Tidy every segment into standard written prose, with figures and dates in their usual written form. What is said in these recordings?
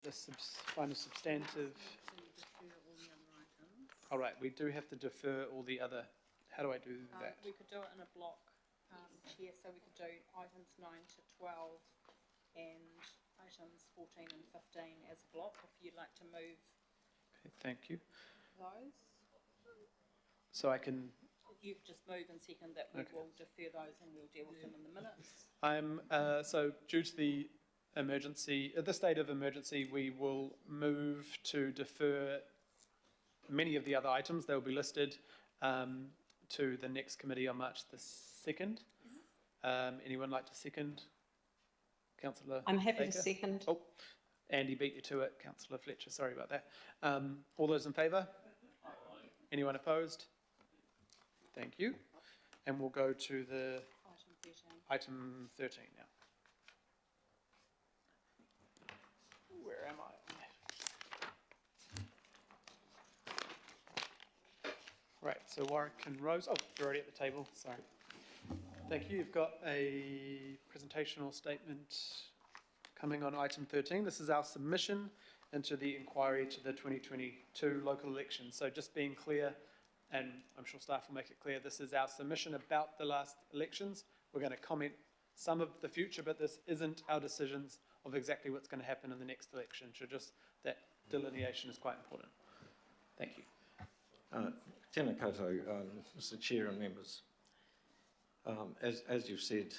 find a substantive. All right, we do have to defer all the other. How do I do that? We could do it in a block, Chair, so we could do items 9 to 12 and items 14 and 15 as a block if you'd like to move. Okay, thank you. Those. So I can. You just move and second that we will defer those and we'll deal with them in the minutes. So due to the emergency, at the state of emergency, we will move to defer many of the other items. They will be listed to the next committee on March the 2nd. Anyone like to second? Councillor I'm happy Baker? to second. Oh, Andy beat you to it. Councillor Fletcher, sorry about that. All those in favour? Anyone opposed? Thank you. And we'll go to the item 13 now. Where am I? Right, so Warwick and Rose. Oh, you're already at the table. Sorry. Thank you. You've got a presentation or statement coming on item 13. This is our submission into the inquiry to the 2022 local elections. So just being clear, and I'm sure staff will make it clear, this is our submission about the last elections. We're going to comment some of the future, but this isn't our decisions of exactly what's going to happen in the next election. So just that delineation is quite important. Thank you. Tēnā koutou, Mr. Chair and members. As you've said,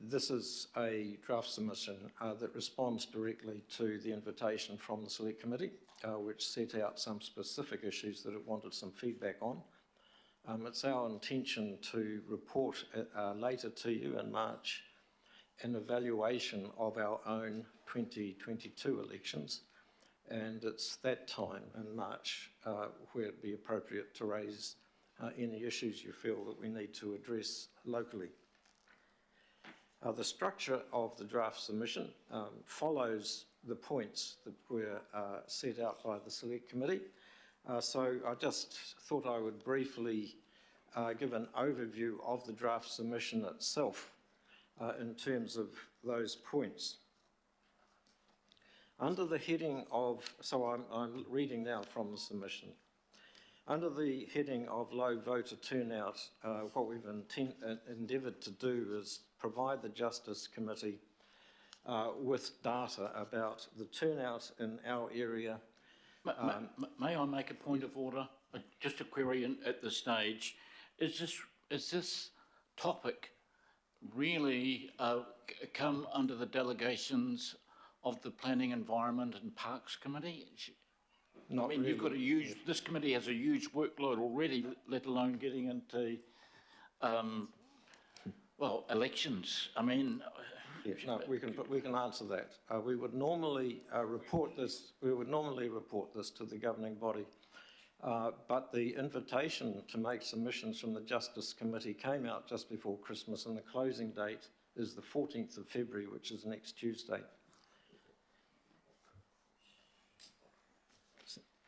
this is a draft submission that responds directly to the invitation from the Select Committee, which set out some specific issues that it wanted some feedback on. It's our intention to report later to you in March an evaluation of our own 2022 elections, and it's that time in March where it'd be appropriate to raise any issues you feel that we need to address locally. The structure of the draft submission follows the points that were set out by the Select Committee. So I just thought I would briefly give an overview of the draft submission itself in terms of those points. Under the heading of, so I'm reading now from the submission. Under the heading of low voter turnout, what we've endeavoured to do is provide the Justice Committee with data about the turnout in our area. May I make a point of order? Just a query at this stage. Is this topic really come under the delegations of the Planning, Environment and Parks Committee? Not I mean, really. You've got a huge, this committee has a huge workload already, let alone getting into, well, elections. I mean... Yeah, no, we can answer that. We would normally report this. We would normally report this to the governing body, but the invitation to make submissions from the Justice Committee came out just before Christmas, and the closing date is the 14th of February, which is next Tuesday.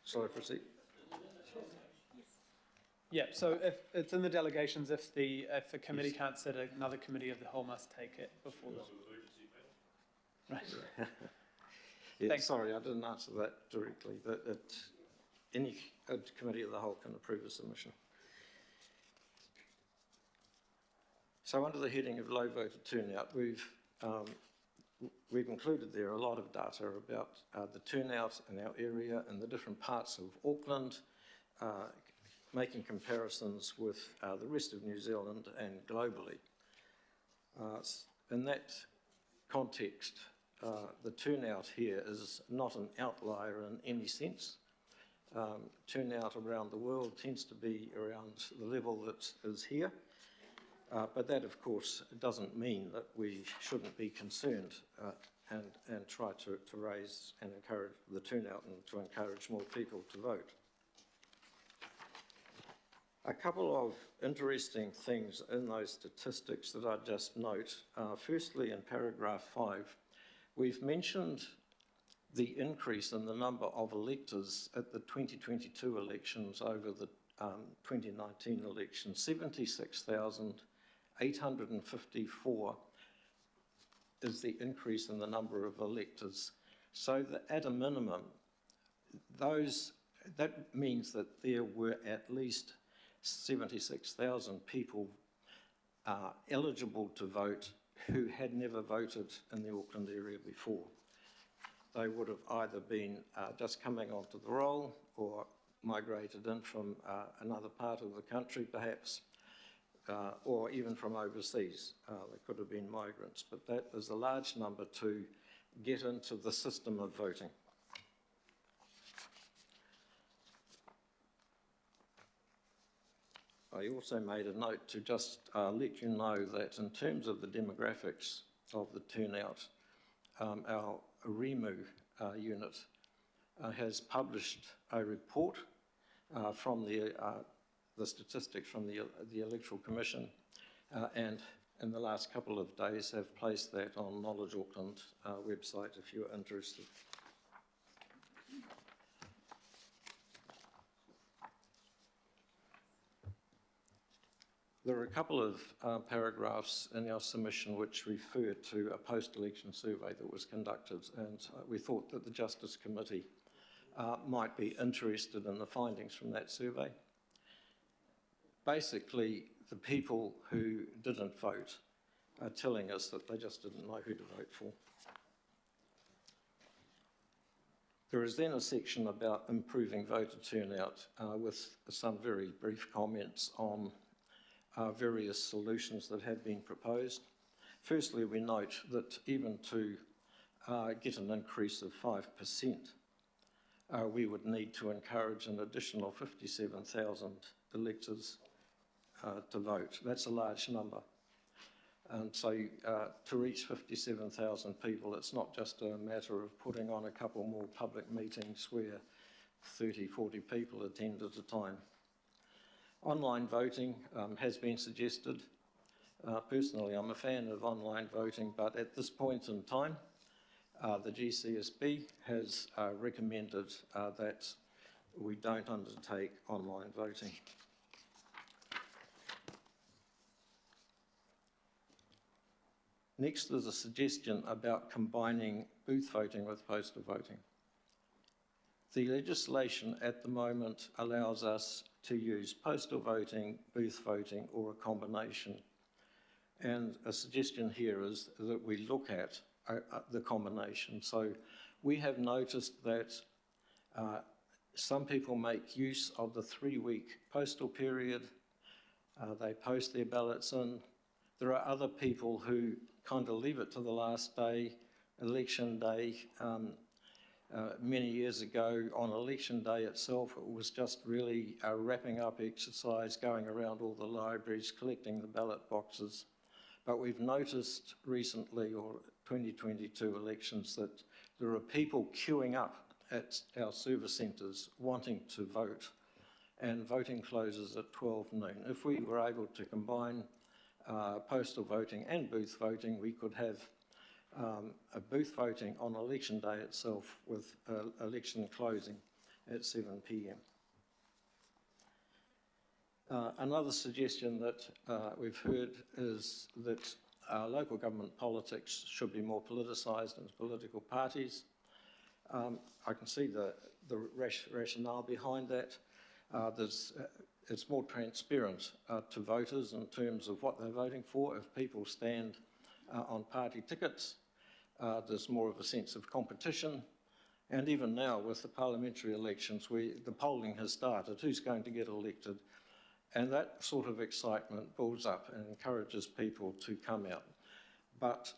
Shall I proceed? Yeah, so if it's in the delegations, if a committee can't sit, another committee of the whole must take it before the... Right. Yeah, Thanks. sorry, I didn't answer that directly. Any committee of the whole can approve a submission. So under the heading of low voter turnout, we've included there a lot of data about the turnout in our area and the different parts of Auckland, making comparisons with the rest of New Zealand and globally. In that context, the turnout here is not an outlier in any sense. Turnout around the world tends to be around the level that is here, but that of course doesn't mean that we shouldn't be concerned and try to raise and encourage the turnout and to encourage more people to vote. A couple of interesting things in those statistics that I'd just note. Firstly, in paragraph 5, we've mentioned the increase in the number of electors at the 2022 elections over the 2019 election. 76,854 is the increase in the number of electors So that at a minimum, that means that there were at least 76,000 people eligible to vote who had never voted in the Auckland area before. They would have either been just coming onto the roll or migrated in from another part of the country perhaps, or even from overseas. They could have been migrants, but that is a large number to get into the system of voting. I also made a note to just let you know that in terms of the demographics of the turnout, our REMU unit has published a report from the statistics from the Electoral Commission, and in the last couple of days have placed that on Knowledge Auckland website if you're interested. There are a couple of paragraphs in our submission which refer to a post-election survey that was conducted, and we thought that the Justice Committee might be interested in the findings from that survey. Basically, the people who didn't vote are telling us that they just didn't know who to vote for. There is then a section about improving voter turnout with some very brief comments on various solutions that have been proposed. Firstly, we note that even to get an increase of 5%, we would need to encourage an additional 57,000 electors to vote. That's a large number. And so to reach 57,000 people, it's not just a matter of putting on a couple more public meetings where 30, 40 people attend at a time. Online voting has been suggested. Personally, I'm a fan of online voting, but at this point in time, the GCSB has recommended that we don't undertake online voting. Next is a suggestion about combining booth voting with postal voting. The legislation at the moment allows us to use postal voting, booth voting, or a combination. And a suggestion here is that we look at the combination. So we have noticed that some people make use of the 3-week postal period. They post their ballots in. There are other people who kind of leave it to the last day, election day. Many years ago, on election day itself, it was just really a wrapping up exercise, going around all the libraries, collecting the ballot boxes. But we've noticed recently, or 2022 elections, that there are people queuing up at our service centres wanting to vote, and voting closes at 12 noon. If we were able to combine postal voting and booth voting, we could have a booth voting on election day itself with election closing at 7 p.m. Another suggestion that we've heard is that local government politics should be more politicised as political parties. I can see the rationale behind that. It's more transparent to voters in terms of what they're voting for. If people stand on party tickets, there's more of a sense of competition. And even now with the parliamentary elections, the polling has started, who's going to get elected. And that sort of excitement builds up and encourages people to come out. But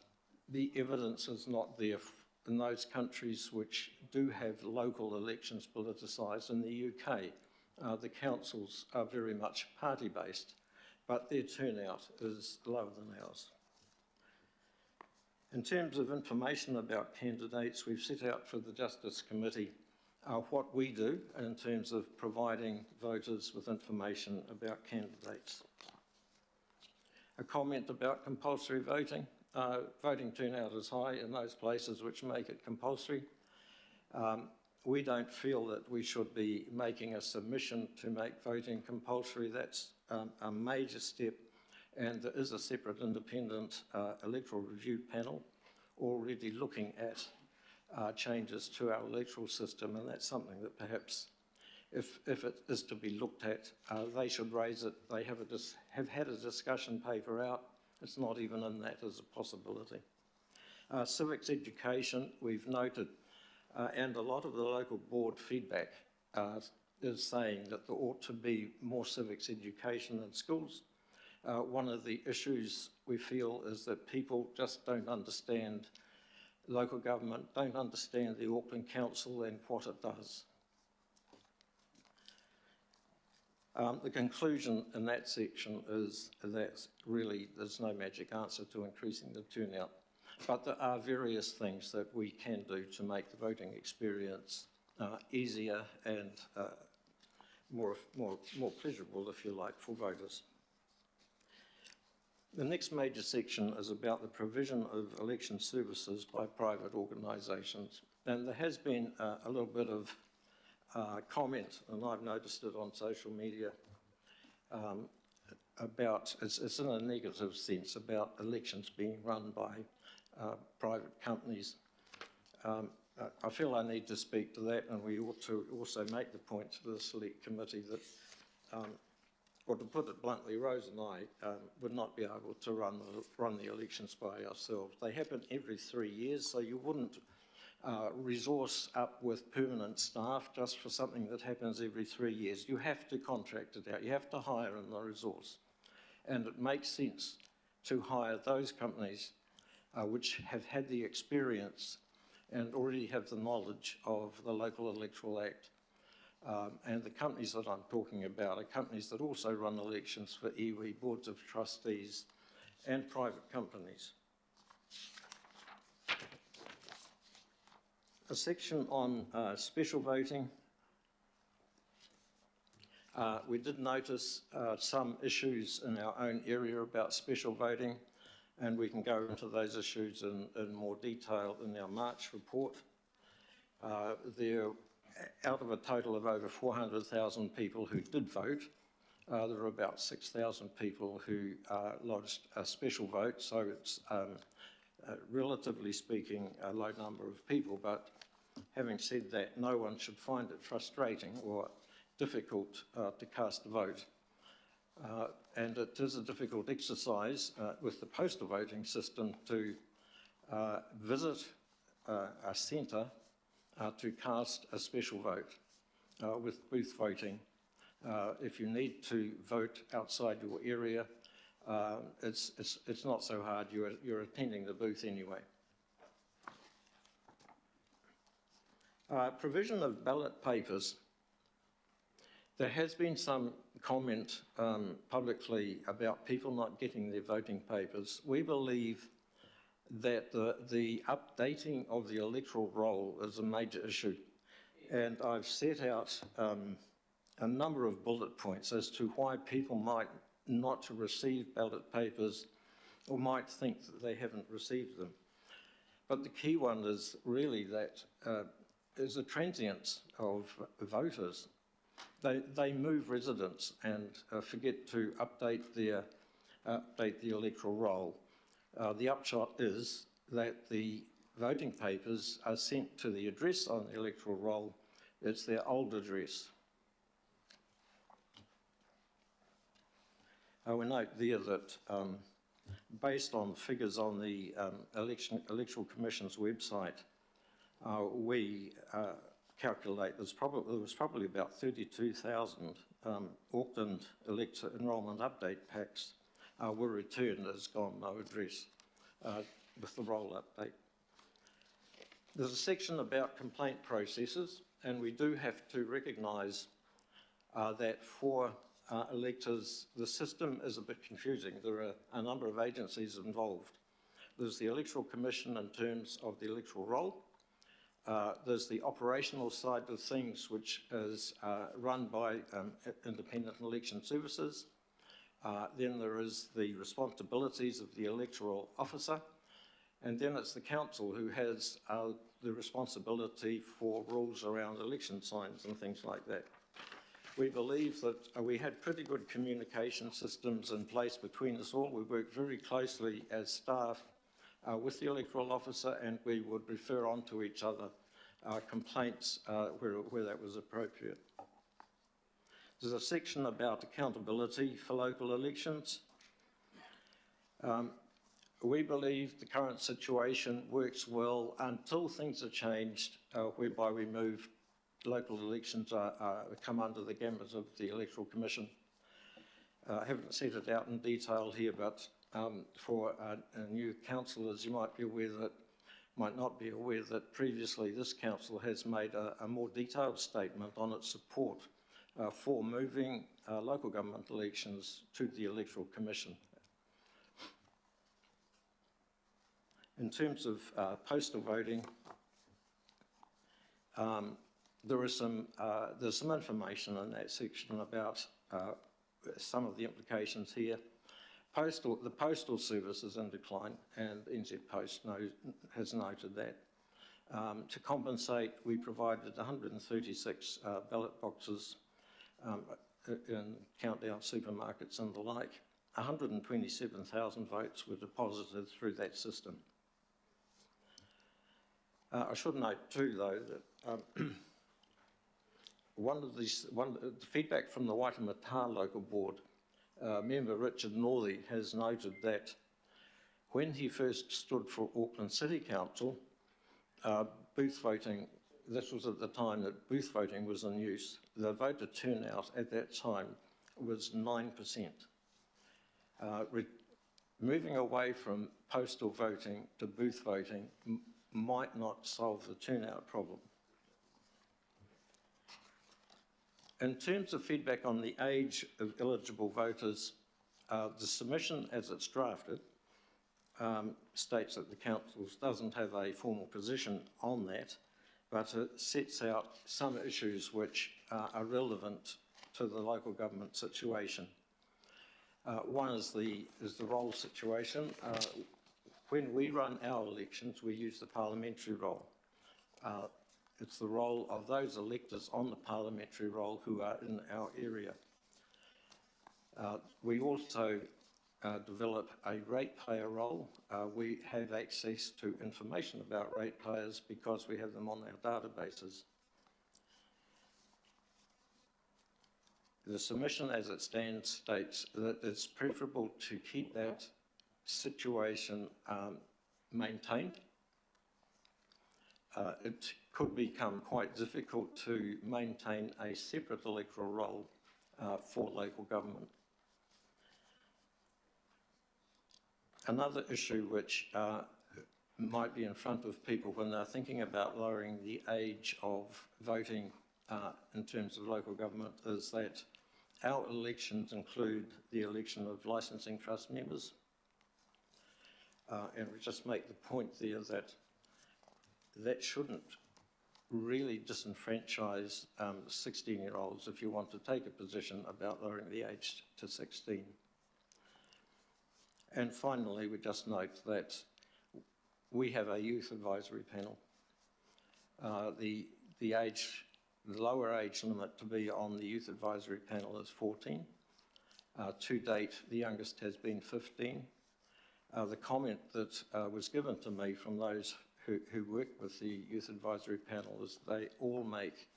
the evidence is not there in those countries which do have local elections politicised. In the UK, the councils are very much party-based, but their turnout is lower than ours. In terms of information about candidates, we've set out for the Justice Committee what we do in terms of providing voters with information about candidates. A comment about compulsory voting. Voting turnout is high in those places which make it compulsory. We don't feel that we should be making a submission to make voting compulsory. That's a major step, and there is a separate independent electoral review panel already looking at changes to our electoral system, and that's something that perhaps, if it is to be looked at, they should raise it. They have had a discussion paper out. It's not even in that as a possibility. Civics education, we've noted, and a lot of the local board feedback is saying that there ought to be more civics education in schools. One of the issues we feel is that people just don't understand local government, don't understand the Auckland Council and what it does. The conclusion in that section is that really there's no magic answer to increasing the turnout, but there are various things that we can do to make the voting experience easier and more pleasurable, if you like, for voters. The next major section is about the provision of election services by private organisations, and there has been a little bit of comment, and I've noticed it on social media, about, it's in a negative sense, about elections being run by private companies. I feel I need to speak to that, and we ought to also make the point to the Select Committee that, or to put it bluntly, Rose and I would not be able to run the elections by ourselves. They happen every 3 years, so you wouldn't resource up with permanent staff just for something that happens every 3 years. You have to contract it out. You have to hire in the resource. And it makes sense to hire those companies which have had the experience and already have the knowledge of the Local Electoral Act. And the companies that I'm talking about are companies that also run elections for iwi, boards of trustees, and private companies. A section on special voting. We did notice some issues in our own area about special voting, and we can go into those issues in more detail in our March report. Out of a total of over 400,000 people who did vote, there were about 6,000 people who lodged a special vote, so it's relatively speaking a low number of people, but having said that, no one should find it frustrating or difficult to cast a vote. And it is a difficult exercise with the postal voting system to visit a centre to cast a special vote with booth voting. If you need to vote outside your area, it's not so hard. You're attending the booth anyway. Provision of ballot papers. There has been some comment publicly about people not getting their voting papers. We believe that the updating of the electoral roll is a major issue. And I've set out a number of bullet points as to why people might not receive ballot papers or might think that they haven't received them. But the key one is really that there's a transience of voters. They move residence and forget to update the electoral roll. The upshot is that the voting papers are sent to the address on the electoral roll. It's their old address. We note there that based on figures on the Electoral Commission's website, we calculate there was probably about 32,000 Auckland elector enrolment update packs were returned as gone no address with the roll update. There's a section about complaint processes, and we do have to recognise that for electors the system is a bit confusing. There are a number of agencies involved. There's the Electoral Commission in terms of the electoral roll. There's the operational side of things, which is run by independent election services. Then there is the responsibilities of the electoral officer, and then it's the council who has the responsibility for rules around election signs and things like that. We believe that we had pretty good communication systems in place between us all. We worked very closely as staff with the electoral officer, and we would refer on to each other complaints where that was appropriate. There's a section about accountability for local elections. We believe the current situation works well until things are changed, whereby we move local elections come under the gambit of the Electoral Commission. I haven't set it out in detail here, but for new councillors, you might not be aware that previously this council has made a more detailed statement on its support for moving local government elections to the Electoral Commission. In terms of postal voting, there's some information in that section about some of the implications here. The postal service is in decline, and NZ Post has noted that. To compensate, we provided 136 ballot boxes in countdown supermarkets and the like. 127,000 votes were deposited through that system. I should note too, though, that the feedback from the Waitemata local board, member Richard Northey has noted that when he first stood for Auckland City Council, booth voting, this was at the time that booth voting was in use, the voter turnout at that time was 9%. Moving away from postal voting to booth voting might not solve the turnout problem. In terms of feedback on the age of eligible voters, the submission as it's drafted states that the council doesn't have a formal position on that, but it sets out some issues which are relevant to the local government situation. One is the roll situation. When we run our elections, we use the parliamentary roll. It's the role of those electors on the parliamentary roll who are in our area. We also develop a ratepayer role. We have access to information about ratepayers because we have them on our databases. The submission as it stands states that it's preferable to keep that situation maintained. It could become quite difficult to maintain a separate electoral roll for local government. Another issue which might be in front of people when they're thinking about lowering the age of voting in terms of local government is that our elections include the election of licensing trust members. And we just make the point there that that shouldn't really disenfranchise 16-year-olds if you want to take a position about lowering the age to 16. And finally, we just note that we have a youth advisory panel. The lower age limit to be on the youth advisory panel is 14. To date, the youngest has been 15. The comment that was given to me from those who work with the youth advisory panel is they all make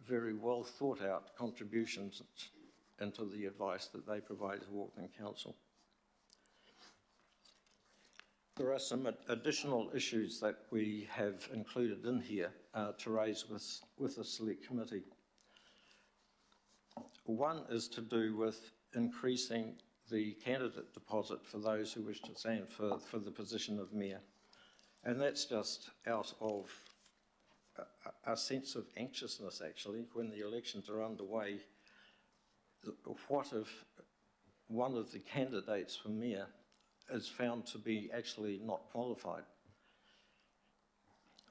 very well thought out contributions into the advice that they provide to Auckland Council. There are some additional issues that we have included in here to raise with the Select Committee. One is to do with increasing the candidate deposit for those who wish to stand for the position of Mayor. And that's just out of a sense of anxiousness, actually, when the elections are underway. What if one of the candidates for Mayor is found to be actually not qualified?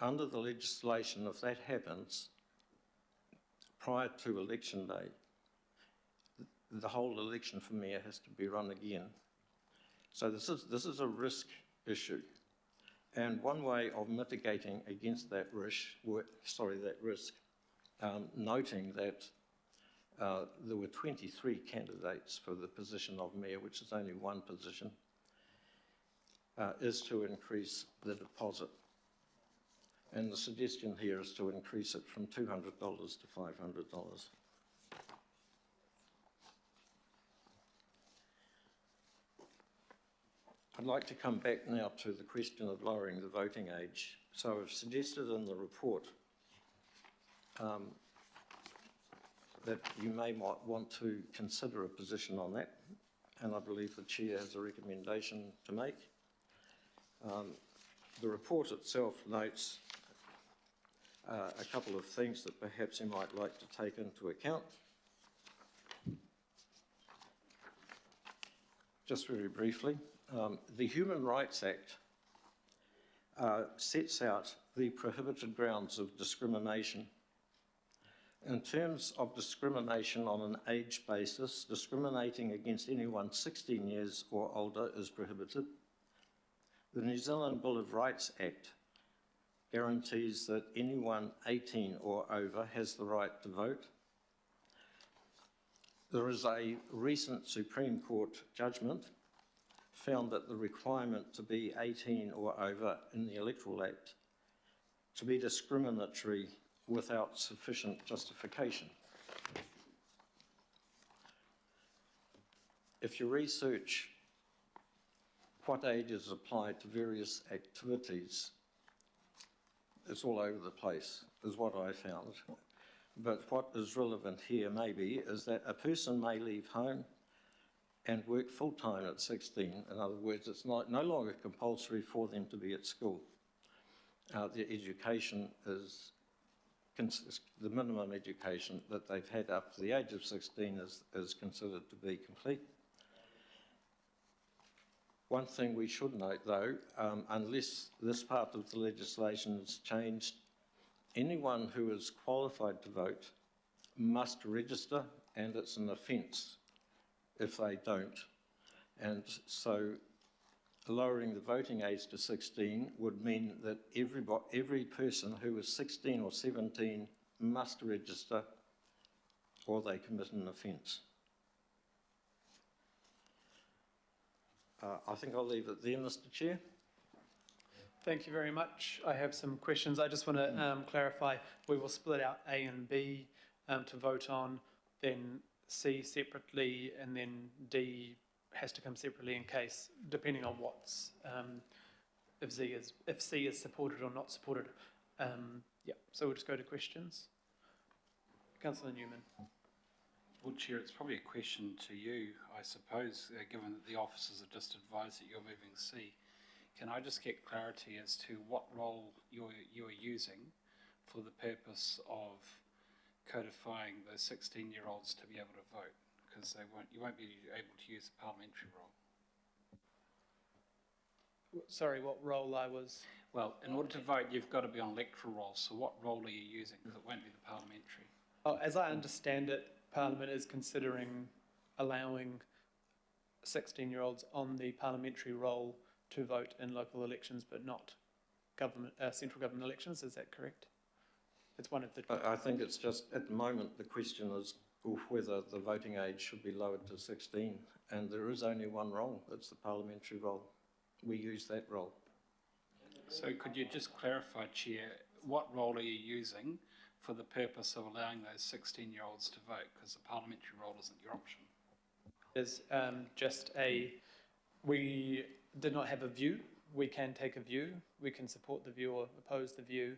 Under the legislation, if that happens prior to election day, the whole election for Mayor has to be run again. So this is a risk issue. And one way of mitigating against that risk, noting that there were 23 candidates for the position of Mayor, which is only one position, is to increase the deposit. And the suggestion here is to increase it from $200 to $500. I'd like to come back now to the question of lowering the voting age. So I've suggested in the report that you may want to consider a position on that, and I believe the Chair has a recommendation to make. The report itself notes a couple of things that perhaps you might like to take into account. Just very briefly, the Human Rights Act sets out the prohibited grounds of discrimination. In terms of discrimination on an age basis, discriminating against anyone 16 years or older is prohibited. The New Zealand Bill of Rights Act guarantees that anyone 18 or over has the right to vote. There is a recent Supreme Court judgment found that the requirement to be 18 or over in the Electoral Act to be discriminatory without sufficient justification. If you research what ages apply to various activities, it's all over the place, is what I found. But what is relevant here maybe is that a person may leave home and work full-time at 16. In other words, it's no longer compulsory for them to be at school. Their education is, the minimum education that they've had up to the age of 16 is considered to be complete. One thing we should note though, unless this part of the legislation is changed, anyone who is qualified to vote must register, and it's an offence if they don't. And so lowering the voting age to 16 would mean that every person who is 16 or 17 must register or they commit an offence. I think I'll leave it there, Mr. Chair. Thank you very much. I have some questions. I just want to clarify, we will split out A and B to vote on, then C separately, and then D has to come separately in case, depending on what's, if C is supported or not supported. Yeah, so we'll just go to questions. Councillor Newman. Well, Chair, it's probably a question to you, I suppose, given that the officers have just advised that you're moving C. Can I just get clarity as to what role you're using for the purpose of codifying those 16-year-olds to be able to vote? Because you won't be able to use the parliamentary role. Sorry, what role I was? Well, in order to vote, you've got to be on electoral roll. So what role are you using? Because it won't be the parliamentary. Oh, as I understand it, Parliament is considering allowing 16-year-olds on the parliamentary roll to vote in local elections, but not central government elections. Is that correct? It's one of the. I think it's just at the moment the question is whether the voting age should be lowered to 16, and there is only one role. It's the parliamentary role. We use that role. So could you just clarify, Chair, what role are you using for the purpose of allowing those 16-year-olds to vote? Because the parliamentary role isn't your option. Is just we did not have a view. We can take a view. We can support the view or oppose the view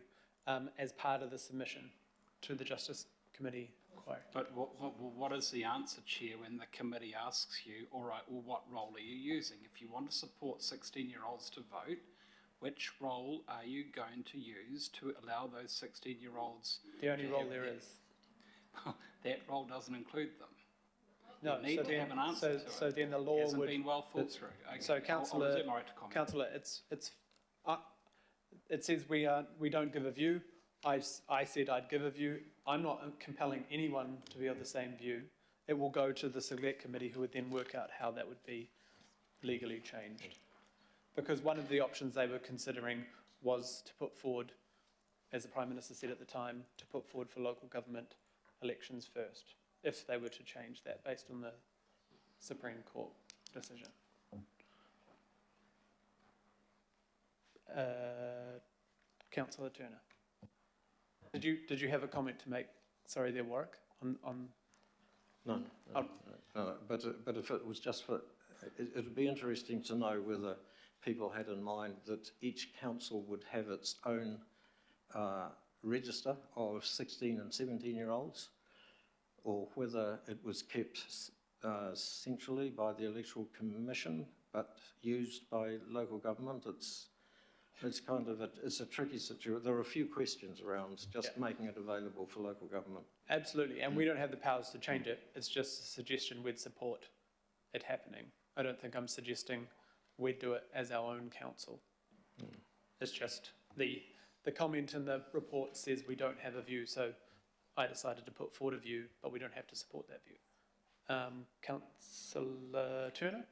as part of the submission to the Justice Committee inquiry. But what is the answer, Chair, when the committee asks you, all right, well, what role are you using? If you want to support 16-year-olds to vote, which role are you going to use to allow those 16-year-olds? The only role there is. That role doesn't include them. No, you need to have an answer to so it. then the law hasn't would. been well thought through. Okay. So, I'll reserve my right to comment. Councillor, it says we don't give a view. I said I'd give a view. I'm not compelling anyone to be of the same view. It will go to the select committee, who would then work out how that would be legally changed. Because one of the options they were considering was to put forward, as the Prime Minister said at the time, to put forward for local government elections first, if they were to change that based on the Supreme Court decision. Councillor Turner. Did you have a comment to make, sorry, there, Warwick, on? No, Oh. no, but if it was just for, it'd be interesting to know whether people had in mind that each council would have its own register of 16 and 17-year-olds, or whether it was kept centrally by the Electoral Commission but used by local government. It's kind of it's a tricky situation. There are a few questions around just making it available for local government. Absolutely, and we don't have the powers to change it. It's just a suggestion we'd support it happening. I don't think I'm suggesting we'd do it as our own council. It's just the comment in the report says we don't have a view, so I decided to put forward a view, but we don't have to support that view. Councillor Turner?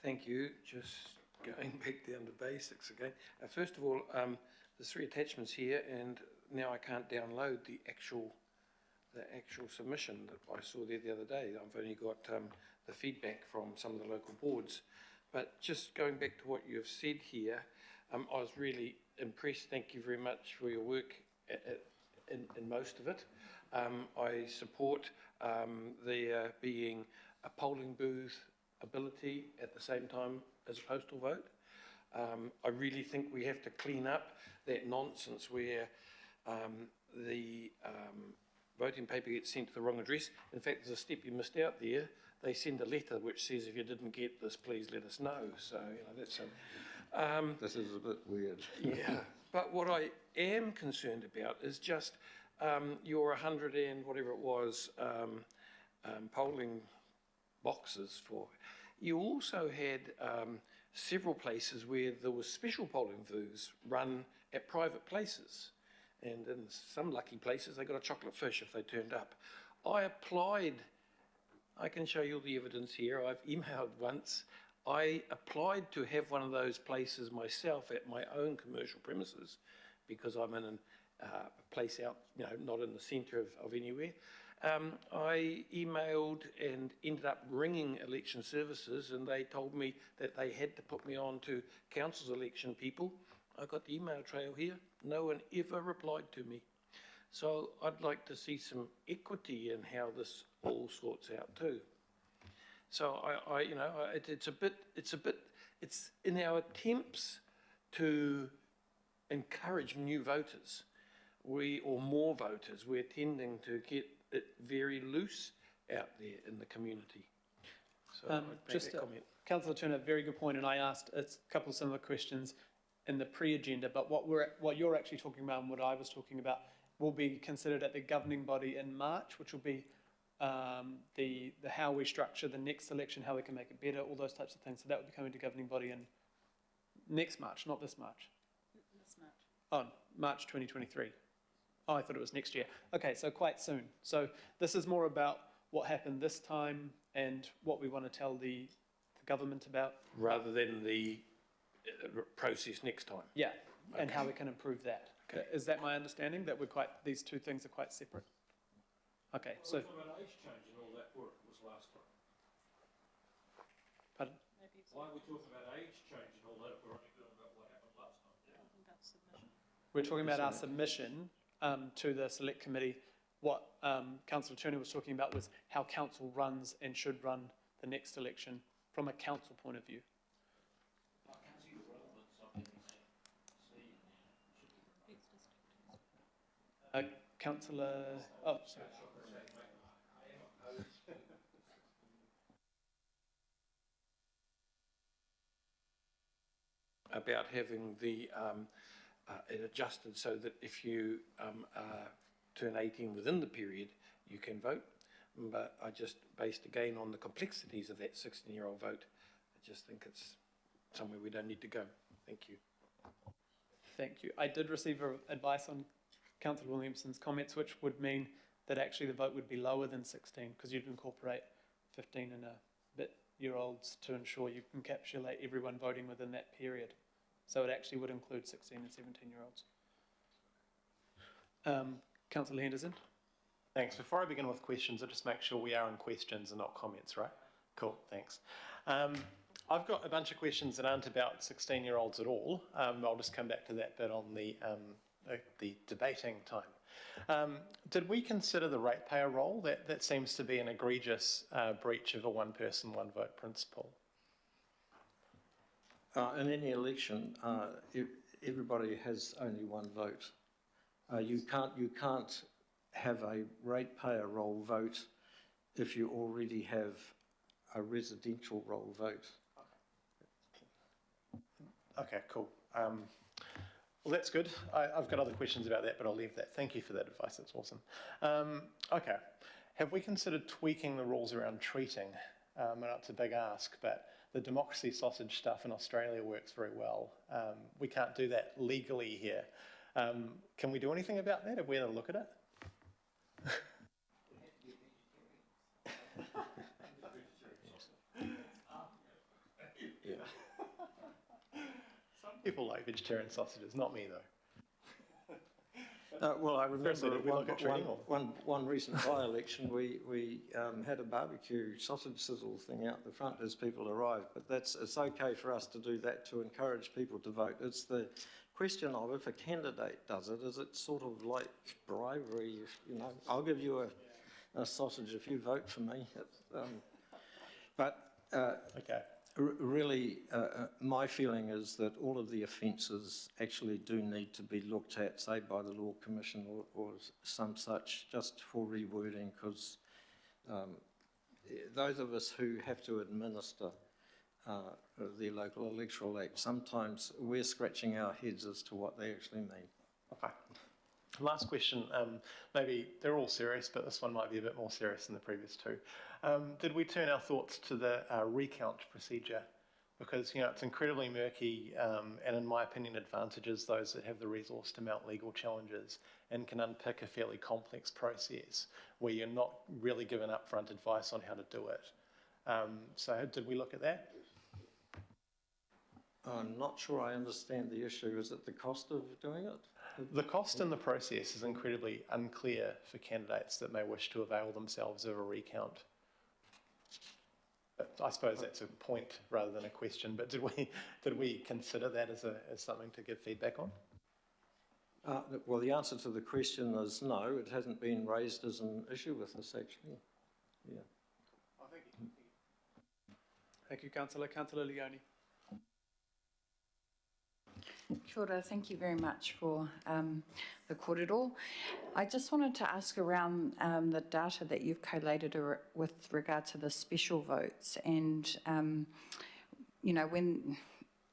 Thank you. Just going back down to basics again. First of all, there's 3 attachments here, and now I can't download the actual submission that I saw there the other day. I've only got the feedback from some of the local boards. But just going back to what you have said here, I was really impressed. Thank you very much for your work in most of it. I support there being a polling booth ability at the same time as a postal vote. I really think we have to clean up that nonsense where the voting paper gets sent to the wrong address. In fact, there's a step you missed out there. They send a letter which says, if you didn't get this, please let us know. So, that's This is a bit weird. yeah. But what I am concerned about is just your 100 and whatever it was polling boxes for. You also had several places where there was special polling booths run at private places. And in some lucky places, they got a chocolate fish if they turned up. I applied, I can show you all the evidence here. I've emailed once. I applied to have one of those places myself at my own commercial premises because I'm in a place out, not in the centre of anywhere. I emailed and ended up ringing election services, and they told me that they had to put me on to council's election people. I got the email trail here. No one ever replied to me. So I'd like to see some equity in how this all sorts out too. So it's in our attempts to encourage new voters, or more voters, we're tending to get it very loose out there in the community. So I'd make that comment. Councillor Turner, very good point, and I asked a couple of similar questions in the pre-agenda, but what you're actually talking about and what I was talking about will be considered at the governing body in March, which will be the how we structure the next election, how we can make it better, all those types of things. So that will be coming to governing body in next March, not this March. This March. Oh, March 2023. Oh, I thought it was next year. Okay, so quite soon. So this is more about what happened this time and what we want to tell the government about. Rather than the process next time. Yeah, and how we can improve that. Okay. Is that my understanding, that these two things are quite separate? Okay, so. Talking about age change and all that work was last time. Pardon? Maybe it's Why are we talking about age change and all that if we're only doing about what happened last time? talking about submission. We're talking about our submission to the select committee. What Councillor Turner was talking about was how council runs and should run the next election from a council point of view. I can see the relevance of it. Councillor, oh, sorry. About having the it adjusted so that if you turn 18 within the period, you can vote. But I just, based again on the complexities of that 16-year-old vote, I just think it's somewhere we don't need to go. Thank you. Thank you. I did receive advice on Councillor Williamson's comments, which would mean that actually the vote would be lower than 16 because you'd incorporate 15 and a bit year olds to ensure you encapsulate everyone voting within that period. So it actually would include 16 and 17-year-olds. Councillor Henderson. Thanks. Before I begin with questions, I'll just make sure we are in questions and not comments, right? Cool, thanks. I've got a bunch of questions that aren't about 16-year-olds at all. I'll just come back to that bit on the debating time. Did we consider the ratepayer role? That seems to be an egregious breach of a one person, one vote principle. In any election, everybody has only one vote. You can't have a ratepayer roll vote if you already have a residential roll vote. Okay, cool. Well, that's good. I've got other questions about that, but I'll leave that. Thank you for that advice. That's awesome. Okay. Have we considered tweaking the rules around treating? I know it's a big ask, but the democracy sausage stuff in Australia works very well. We can't do that legally here. Can we do anything about that? Have we had a look at it? Some people like vegetarian sausages, not me though. Well, I remember Did we look at treating or? one recent by-election, we had a barbecue sausage sizzle thing out the front as people arrived, but it's okay for us to do that to encourage people to vote. It's the question of if a candidate does it, is it sort of like bribery? You know, I'll give you a sausage if you vote for me. Okay. Really, my feeling is that all of the offences actually do need to be looked at, say, by the Law Commission or some such, just for rewording, because those of us who have to administer the Local Electoral Act, sometimes we're scratching our heads as to what they actually mean. Okay. Last question, maybe they're all serious, but this one might be a bit more serious than the previous two. Did we turn our thoughts to the recount procedure? Because, you know, it's incredibly murky and in my opinion advantages those that have the resource to mount legal challenges and can unpick a fairly complex process where you're not really given upfront advice on how to do it. So did we look at that? I'm not sure I understand the issue. Is it the cost of doing it? The cost in the process is incredibly unclear for candidates that may wish to avail themselves of a recount. I suppose that's a point rather than a question, but did we consider that as something to give feedback on? Well, the answer to the question is no. It hasn't been raised as an issue with us, actually. Yeah. Oh, thank you. Thank you, Councillor. Councillor Leone. Kia ora, thank you very much for the kōrero. I just wanted to ask around the data that you've collated with regard to the special votes and, you know,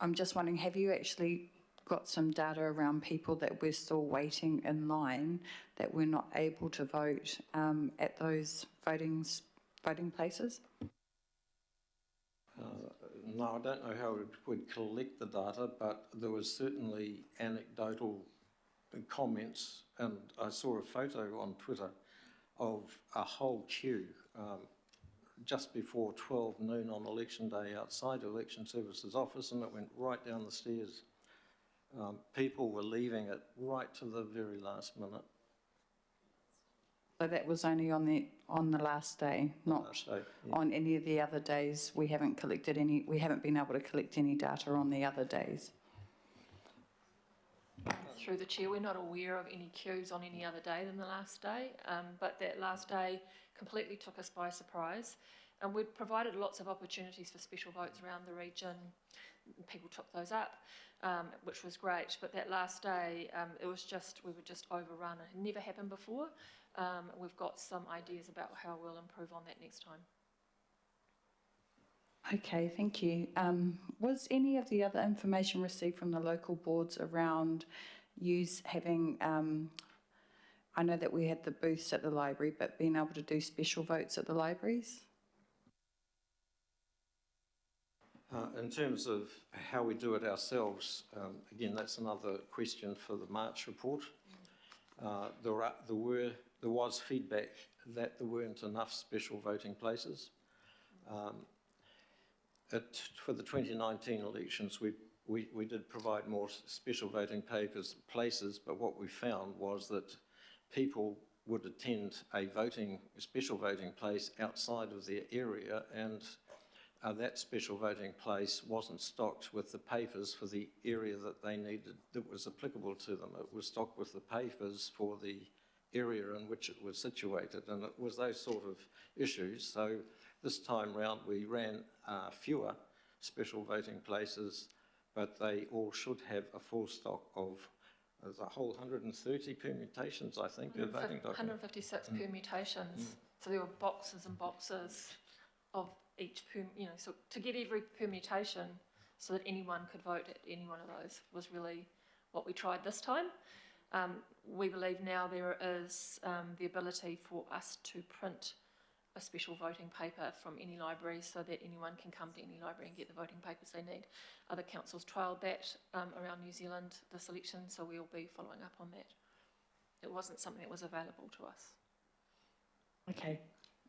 I'm just wondering, have you actually got some data around people that we're still waiting in line that we're not able to vote at those voting places? No, I don't know how we'd collect the data, but there was certainly anecdotal comments, and I saw a photo on Twitter of a whole queue just before 12 noon on election day outside Election Services office, and it went right down the stairs. People were leaving it right to the very last minute. So that was only on the last day, not Last day, yeah. on any of the other days. We haven't been able to collect any data on the other days. Through the chair, we're not aware of any queues on any other day than the last day, but that last day completely took us by surprise. And we'd provided lots of opportunities for special votes around the region. People took those up, which was great. But that last day, we were just overrun. It had never happened before. We've got some ideas about how we'll improve on that next time. Okay, thank you. Was any of the other information received from the local boards around use having, I know that we had the booths at the library, but being able to do special votes at the libraries? In terms of how we do it ourselves, again, that's another question for the March report. There was feedback that there weren't enough special voting places. For the 2019 elections, we did provide more special voting places, but what we found was that people would attend a special voting place outside of their area, and that special voting place wasn't stocked with the papers for the area that they needed, that was applicable to them. It was stocked with the papers for the area in which it was situated, and it was those sort of issues. So this time round we ran fewer special voting places, but they all should have a full stock of the whole 130 permutations, I think, of voting documents. 156 permutations. So there were boxes and boxes of each, so to get every permutation so that anyone could vote at any one of those was really what we tried this time. We believe now there is the ability for us to print a special voting paper from any library so that anyone can come to any library and get the voting papers they need. Other councils trialled that around New Zealand this election, so we'll be following up on that. It wasn't something that was available to us. Okay.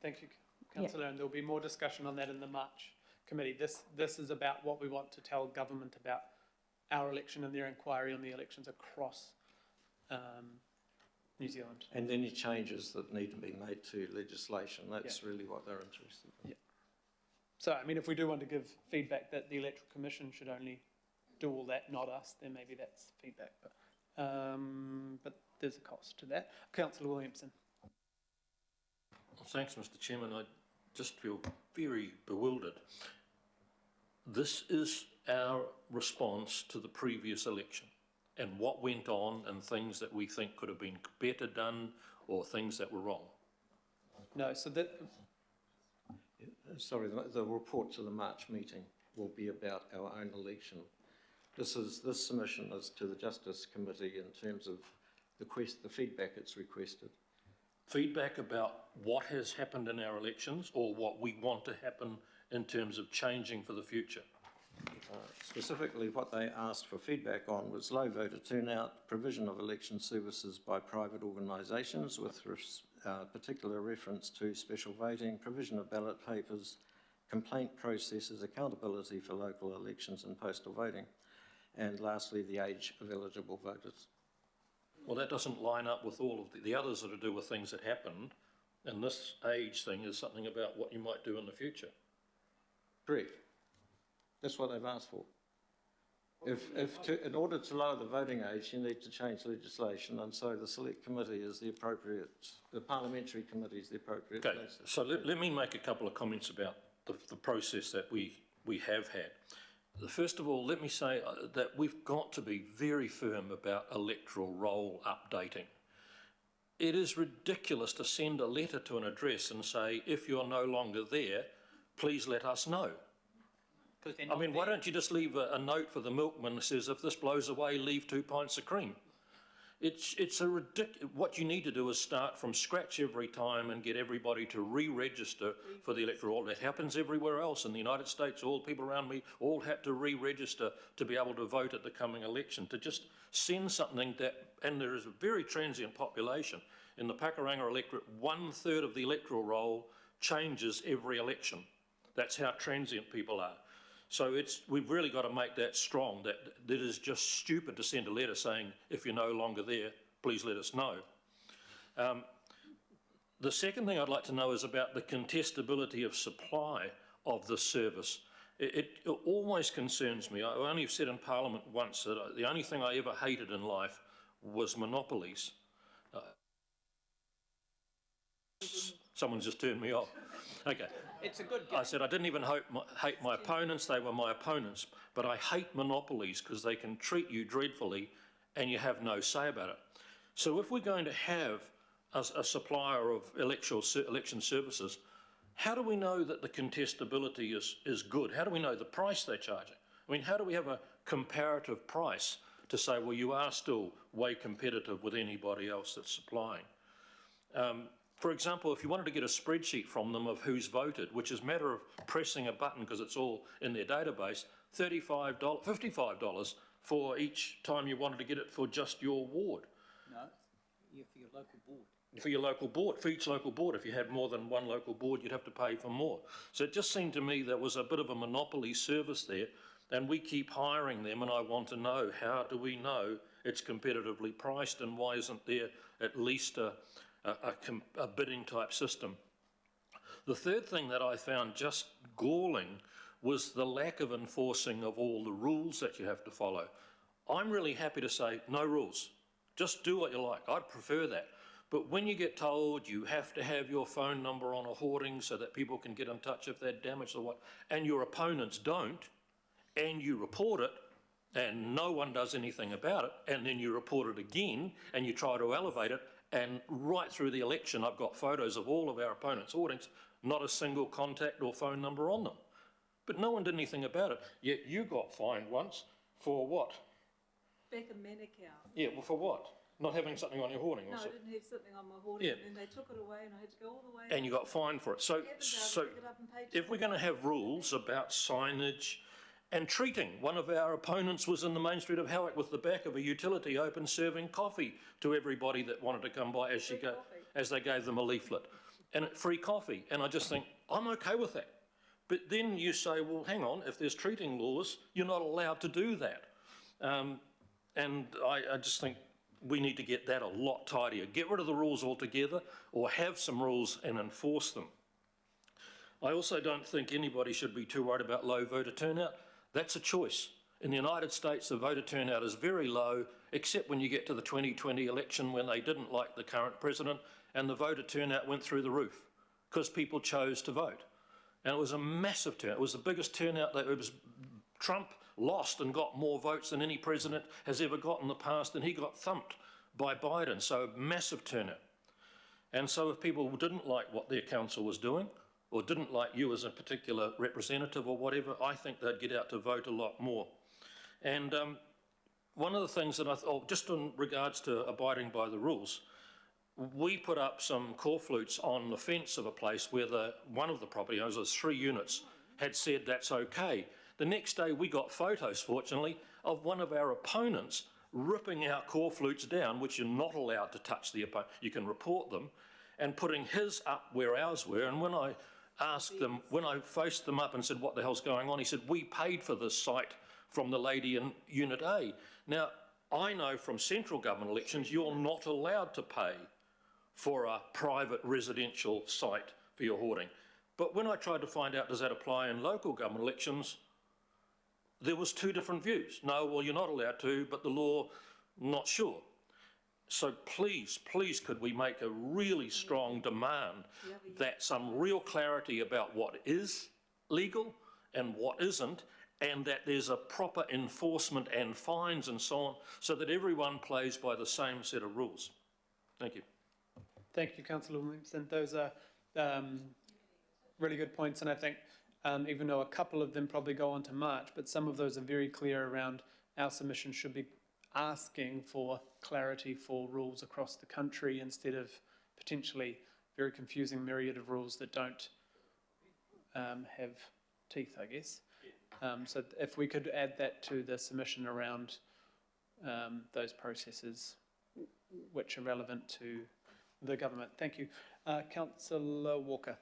Thank you, Councillor, and there'll be more discussion on that in the March committee. This is about what we want to tell government about our election and their inquiry on the elections across New Zealand. And any changes that need to be made to legislation, that's really what they're interested in. Yeah. So, I mean, if we do want to give feedback that the Electoral Commission should only do all that, not us, then maybe that's feedback. But there's a cost to that. Councillor Williamson. Well, thanks, Mr. Chairman. I just feel very bewildered. This is our response to the previous election and what went on and things that we think could have been better done or things that were wrong. No, so that... Sorry, the report to the March meeting will be about our own election. This submission is to the Justice Committee in terms of the feedback it's requested. Feedback about what has happened in our elections or what we want to happen in terms of changing for the future. Specifically, what they asked for feedback on was low voter turnout, provision of election services by private organisations with particular reference to special voting, provision of ballot papers, complaint processes, accountability for local elections and postal voting, and lastly, the age of eligible voters. Well, that doesn't line up with all of the others that are to do with things that happened, and this age thing is something about what you might do in the future. Correct. That's what they've asked for. In order to lower the voting age, you need to change legislation, and so the Select Committee is the Parliamentary Committee is the appropriate Okay, place. so let me make a couple of comments about the process that we have had. First of all, let me say that we've got to be very firm about electoral roll updating. It is ridiculous to send a letter to an address and say, if you're no longer there, please let us know. I mean, why don't you just leave a note for the milkman that says, if this blows away, leave 2 pints of cream? It's a ridiculous. What you need to do is start from scratch every time and get everybody to re-register for the electoral roll. That happens everywhere else. In the United States, all people around me all had to re-register to be able to vote at the coming election. To just send something that, and there is a very transient population. In the Pakuranga electorate, 1/3 of the electoral roll changes every election. That's how transient people are. So we've really got to make that strong, that it is just stupid to send a letter saying, if you're no longer there, please let us know. The second thing I'd like to know is about the contestability of supply of this service. It always concerns me. I only have said in Parliament once that the only thing I ever hated in life was monopolies. Someone's just turned me off. Okay. It's a good game. I said I didn't even hate my opponents, they were my opponents, but I hate monopolies because they can treat you dreadfully and you have no say about it. So if we're going to have a supplier of election services, how do we know that the contestability is good? How do we know the price they're charging? I mean, how do we have a comparative price to say, well, you are still way competitive with anybody else that's supplying? For example, if you wanted to get a spreadsheet from them of who's voted, which is a matter of pressing a button because it's all in their database, $35, $55 for each time you wanted to get it for just your ward. No, yeah, for your local board. For your local board, for each local board. If you had more than one local board, you'd have to pay for more. So it just seemed to me there was a bit of a monopoly service there, and we keep hiring them, and I want to know, how do we know it's competitively priced, and why isn't there at least a bidding type system? The third thing that I found just galling was the lack of enforcing of all the rules that you have to follow. I'm really happy to say no rules. Just do what you like. I'd prefer that. But when you get told you have to have your phone number on a hoarding so that people can get in touch if they're damaged or what, and your opponents don't, and you report it, and no one does anything about it, and then you report it again, and you try to elevate it, and right through the election, I've got photos of all of our opponents' hoardings, not a single contact or phone number on them. But no one did anything about it. Yet you got fined once for what? Back in Manukau. Yeah, well, for what? Not having something on your hoarding or No, I something? didn't have something on my hoarding, Yeah. and then they took it away, and I had to go all the way. And you got fined for it. So if we're going to have rules about signage and treating, one of our opponents was in the main street of Howick with the back of a utility open serving coffee to everybody that wanted to come by as they gave them a leaflet. And free coffee. And I just think, I'm okay with that. But then you say, well, hang on, if there's treating laws, you're not allowed to do that. And I just think we need to get that a lot tidier. Get rid of the rules altogether or have some rules and enforce them. I also don't think anybody should be too worried about low voter turnout. That's a choice. In the United States, the voter turnout is very low, except when you get to the 2020 election when they didn't like the current president and the voter turnout went through the roof because people chose to vote. And it was a massive turnout. It was the biggest turnout that it was. Trump lost and got more votes than any president has ever got in the past, and he got thumped by Biden, so massive turnout. And so if people didn't like what their council was doing, or didn't like you as a particular representative or whatever, I think they'd get out to vote a lot more. And one of the things that I thought, just in regards to abiding by the rules, we put up some core flutes on the fence of a place where one of the property owners, there's 3 units, had said that's okay. The next day we got photos, fortunately, of one of our opponents ripping our core flutes down, which you're not allowed to touch the opponent. You can report them, and putting his up where ours were. And when I asked them, when I faced them up and said, what the hell's going on? He said, we paid for this site from the lady in Unit A. Now, I know from central government elections, you're not allowed to pay for a private residential site for your hoarding. But when I tried to find out, does that apply in local government elections, there was 2 different views. No, well, you're not allowed to, but the law, not sure. So please, please, could we make a really strong demand that some real clarity about what is legal and what isn't, and that there's a proper enforcement and fines and so on, so that everyone plays by the same set of rules. Thank you. Thank you, Councillor Williamson. Those are really good points, and I think even though a couple of them probably go on to March, but some of those are very clear around our submission should be asking for clarity for rules across the country instead of potentially very confusing myriad of rules that don't have teeth, I guess. So if we could add that to the submission around those processes which are relevant to the government. Thank you. Councillor Walker.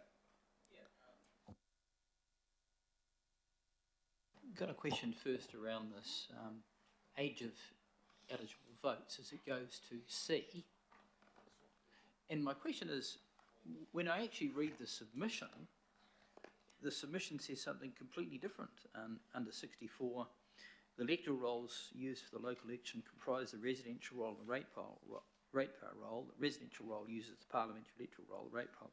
Got a question first around this age of eligible votes as it goes to C. And my question is, when I actually read the submission says something completely different. Under 64, the electoral rolls used for the local election comprise the residential roll and rate power roll. The residential roll uses the parliamentary electoral roll, the rate power,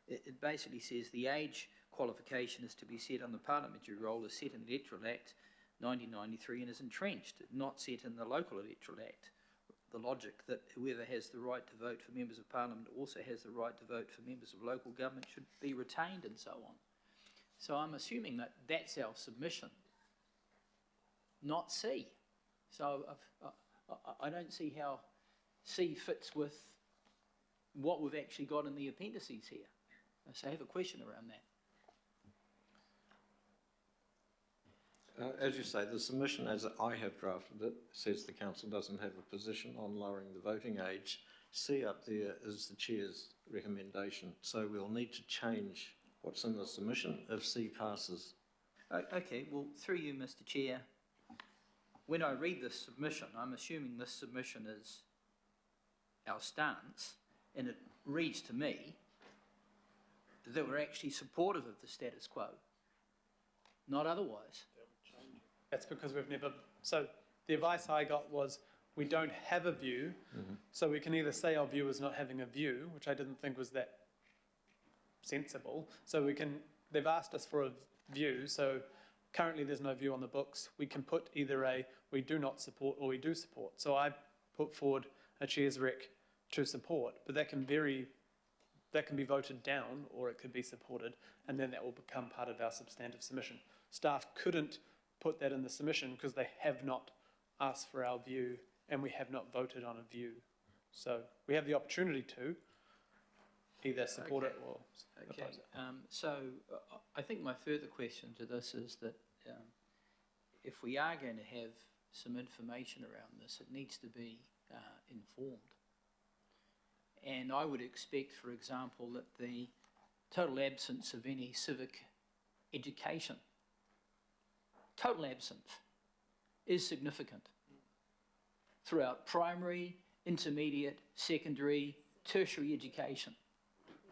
It basically says the age qualification is to be set on the parliamentary roll is set in the Electoral Act 1993 and is entrenched, not set in the Local Electoral Act. The logic that whoever has the right to vote for members of parliament also has the right to vote for members of local government should be retained and so on. So I'm assuming that that's our submission, not C. So I don't see how C fits with what we've actually got in the appendices here. So I have a question around that. As you say, the submission as I have drafted it says the council doesn't have a position on lowering the voting age. C up there is the chair's recommendation. So we'll need to change what's in the submission if C passes. Okay, well, through you, Mr. Chair, when I read this submission, I'm assuming this submission is our stance, and it reads to me that we're actually supportive of the status quo, not otherwise. That's because we've never, so the advice I got was, we don't have a view, so we can either say our view is not having a view, which I didn't think was that sensible, so we can, they've asked us for a view, so currently there's no view on the books. We can put either a we do not support or we do support. So I put forward a chair's rec to support, but that can be voted down or it could be supported, and then that will become part of our substantive submission. Staff couldn't put that in the submission because they have not asked for our view and we have not voted on a view. So we have the opportunity to either support it or oppose it. So I think my further question to this is that if we are going to have some information around this, it needs to be informed. And I would expect, for example, that the total absence of any civic education, total absence, is significant throughout primary, intermediate, secondary, tertiary education.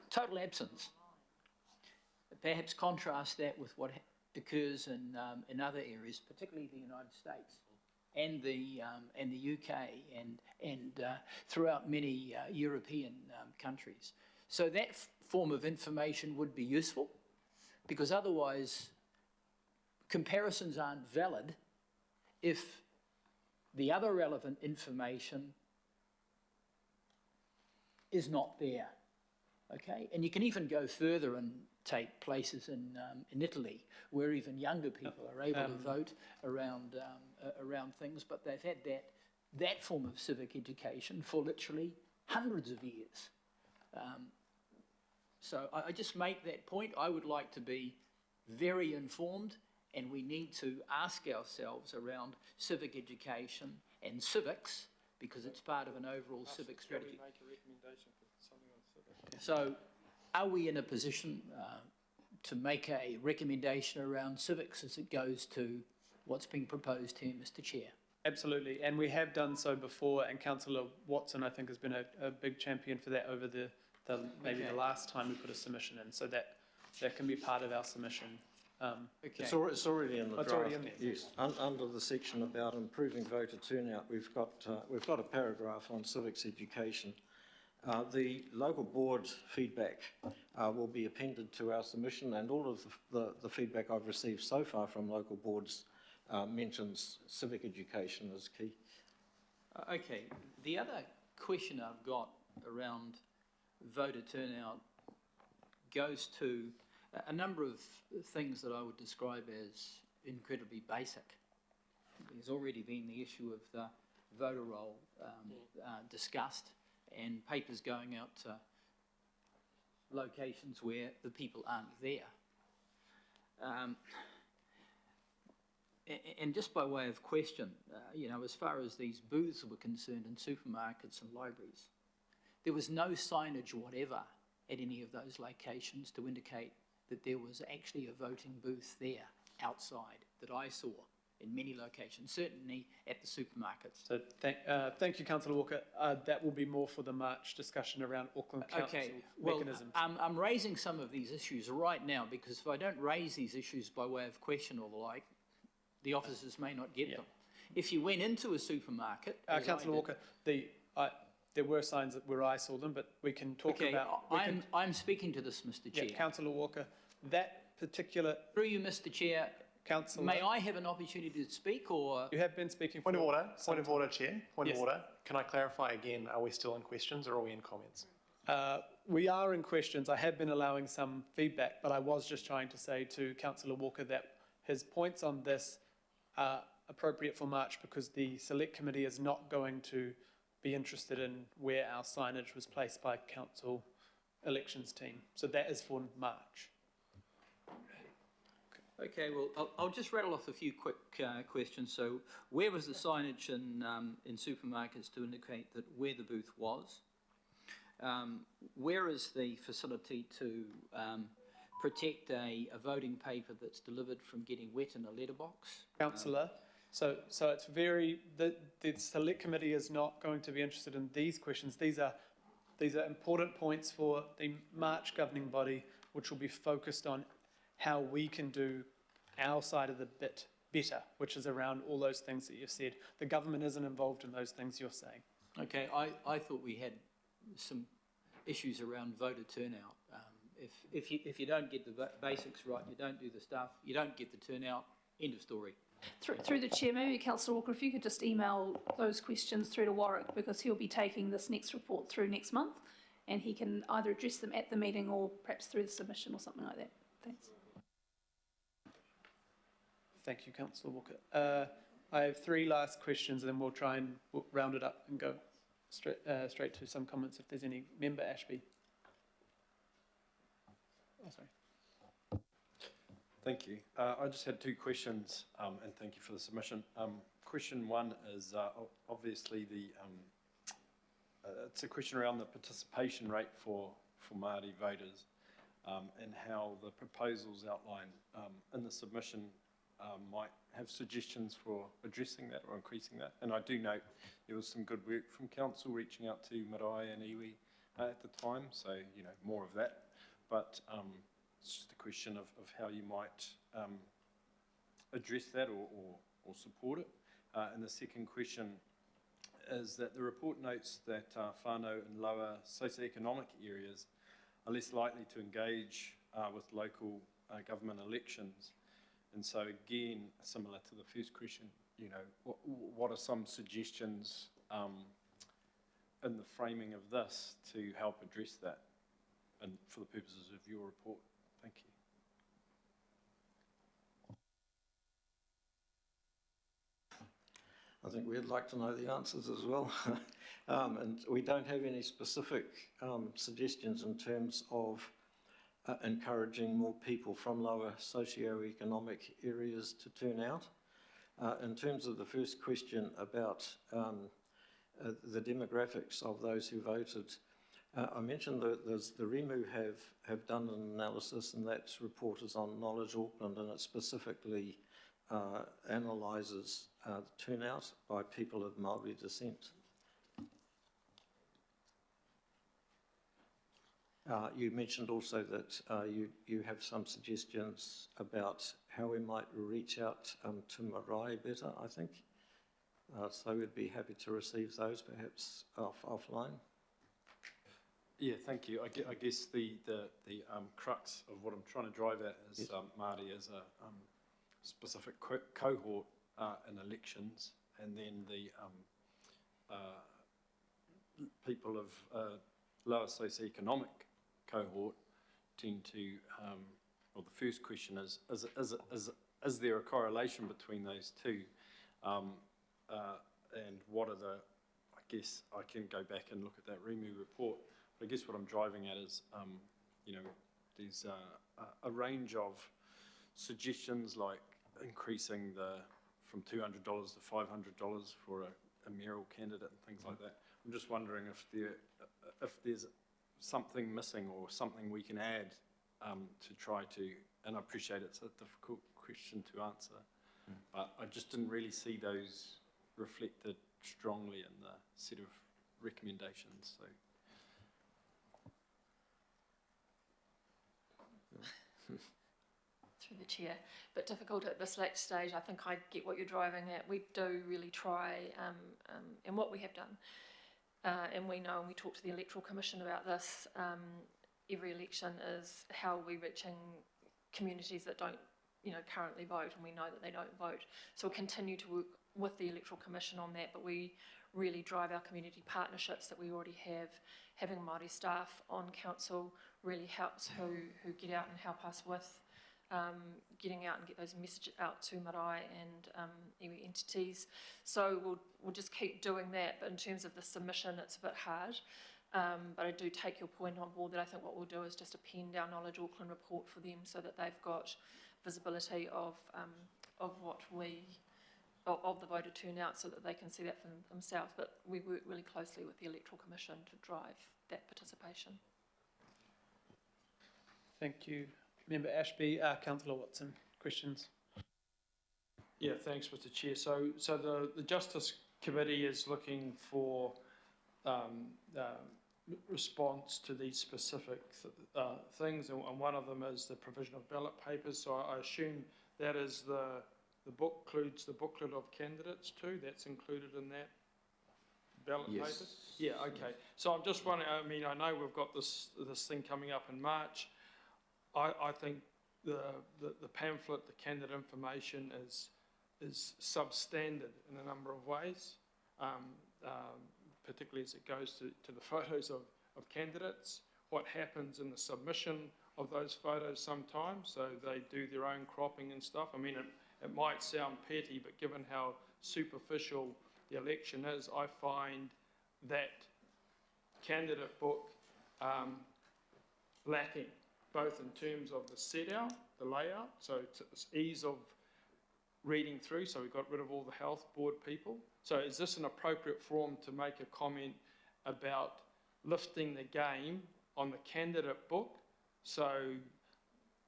Total absence. Perhaps contrast that with what occurs in other areas, particularly the United States and the UK and throughout many European countries. So that form of information would be useful, because otherwise comparisons aren't valid if the other relevant information is not there. Okay, and you can even go further and take places in Italy where even younger people are able to vote around things, but they've had that form of civic education for literally hundreds of years. So I just make that point. I would like to be very informed, and we need to ask ourselves around civic education and civics, because it's part of an overall civic strategy. Make a recommendation for something on civics. So are we in a position to make a recommendation around civics as it goes to what's being proposed here, Mr. Chair? Absolutely, and we have done so before, and Councillor Watson, I think, has been a big champion for that over the last time we put a submission in, so that can be part of our submission. Okay. It's already in the draft. It's already in there. Yes, under the section about improving voter turnout, we've got a paragraph on civics education. The local board feedback will be appended to our submission, and all of the feedback I've received so far from local boards mentions civic education as key. Okay, the other question I've got around voter turnout goes to a number of things that I would describe as incredibly basic. There's already been the issue of the voter roll discussed, and papers going out to locations where the people aren't there. And just by way of question, as far as these booths were concerned in supermarkets and libraries, there was no signage whatever at any of those locations to indicate that there was actually a voting booth there outside that I saw in many locations, certainly at the supermarkets. So thank you, Councillor Walker. That will be more for the March discussion around Auckland Council mechanisms. I'm raising some of these issues right now because if I don't raise these issues by way of question or the like, the officers may not get them. If you went into a supermarket... Councillor Walker, there were signs where I saw them, but we can talk about... I'm speaking to this, Mr. Chair. Councillor Walker, that particular... Through you, Mr. Chair, Councillor... May I have an opportunity to speak, or... You have been speaking for... Point of order, Chair. Point of order. Can I clarify again, are we still in questions or are we in comments? We are in questions. I have been allowing some feedback, but I was just trying to say to Councillor Walker that his points on this are appropriate for March because the Select Committee is not going to be interested in where our signage was placed by council elections team. So that is for March. Okay, well, I'll just rattle off a few quick questions. So, where was the signage in supermarkets to indicate that where the booth was? Where is the facility to protect a voting paper that's delivered from getting wet in a letterbox? Councillor, so it's very, the Select Committee is not going to be interested in these questions. These are These are important points for the March governing body, which will be focused on how we can do our side of the bit better, which is around all those things that you've said. The government isn't involved in those things you're saying. Okay, I thought we had some issues around voter turnout. If you don't get the basics right, you don't do the stuff, you don't get the turnout, end of story. Through the chair, maybe Councillor Walker, if you could just email those questions through to Warwick, because he'll be taking this next report through next month, and he can either address them at the meeting or perhaps through the submission or something like that. Thanks. Thank you, Councillor Walker. I have 3 last questions, and then we'll try and round it up and go straight to some comments if there's any. Member Ashby. Oh, sorry. Thank you. I just had 2 questions, and thank you for the submission. Question 1 is obviously it's a question around the participation rate for Māori voters, and how the proposals outlined in the submission might have suggestions for addressing that or increasing that. And I do note there was some good work from council reaching out to marae and iwi at the time, so more of that. But it's just a question of how you might address that or support it. And the second question is that the report notes that whānau in lower socioeconomic areas are less likely to engage with local government elections. And so again, similar to the first question, what are some suggestions in the framing of this to help address that and for the purposes of your report? Thank you. I think we'd like to know the answers as well. And we don't have any specific suggestions in terms of encouraging more people from lower socio-economic areas to turn out. In terms of the first question about the demographics of those who voted, I mentioned that the REMU have done an analysis, and that report is on Knowledge Auckland, and it specifically analyses the turnout by people of Māori descent. You mentioned also that you have some suggestions about how we might reach out to marae better, I think. So we'd be happy to receive those perhaps offline. Yeah, thank you. I guess the crux of what I'm trying to drive at is yes. Māori as a specific cohort in elections, and then the people of lower socioeconomic cohort tend to, well, the first question is there a correlation between those two? And what are the, I guess I can go back and look at that REMU report, but I guess what I'm driving at is, there's a range of suggestions like increasing from $200 to $500 for a mayoral candidate and things like that. I'm just wondering if there's something missing or something we can add to try to, and I appreciate it's a difficult question to answer, but I just didn't really see those reflected strongly in the set of recommendations. So. Through the chair, but difficult at this late stage. I think I get what you're driving at. We do really try, and what we have done, and we know, and we talk to the Electoral Commission about this, every election is how are we reaching communities that don't, currently vote, and we know that they don't vote. So we'll continue to work with the Electoral Commission on that, but we really drive our community partnerships that we already have. Having Māori staff on council really helps who get out and help us with getting out and get those messages out to marae and iwi entities. So we'll just keep doing that, but in terms of the submission, it's a bit hard. But I do take your point on board that I think what we'll do is just append our Knowledge Auckland report for them so that they've got visibility of what of the voter turnout so that they can see that for themselves. But we work really closely with the Electoral Commission to drive that participation. Thank you. Member Ashby, Councillor Watson, questions? Yeah, thanks, Mr. Chair. So the Justice Committee is looking for response to these specific things, and one of them is the provision of ballot papers. So I assume that is the book includes the booklet of candidates too. That's included in that ballot papers. Yeah. Okay. So I'm just wondering. I mean, I know we've got this thing coming up in March. I think the pamphlet, the candidate information is substandard in a number of ways. Particularly as it goes to the photos of candidates, what happens in the submission of those photos sometimes, so they do their own cropping and stuff. I mean, it might sound petty, but given how superficial the election is, I find that candidate book lacking, both in terms of the set out, the layout, so it's ease of reading through, so we got rid of all the health board people. So is this an appropriate forum to make a comment about lifting the game on the candidate book? So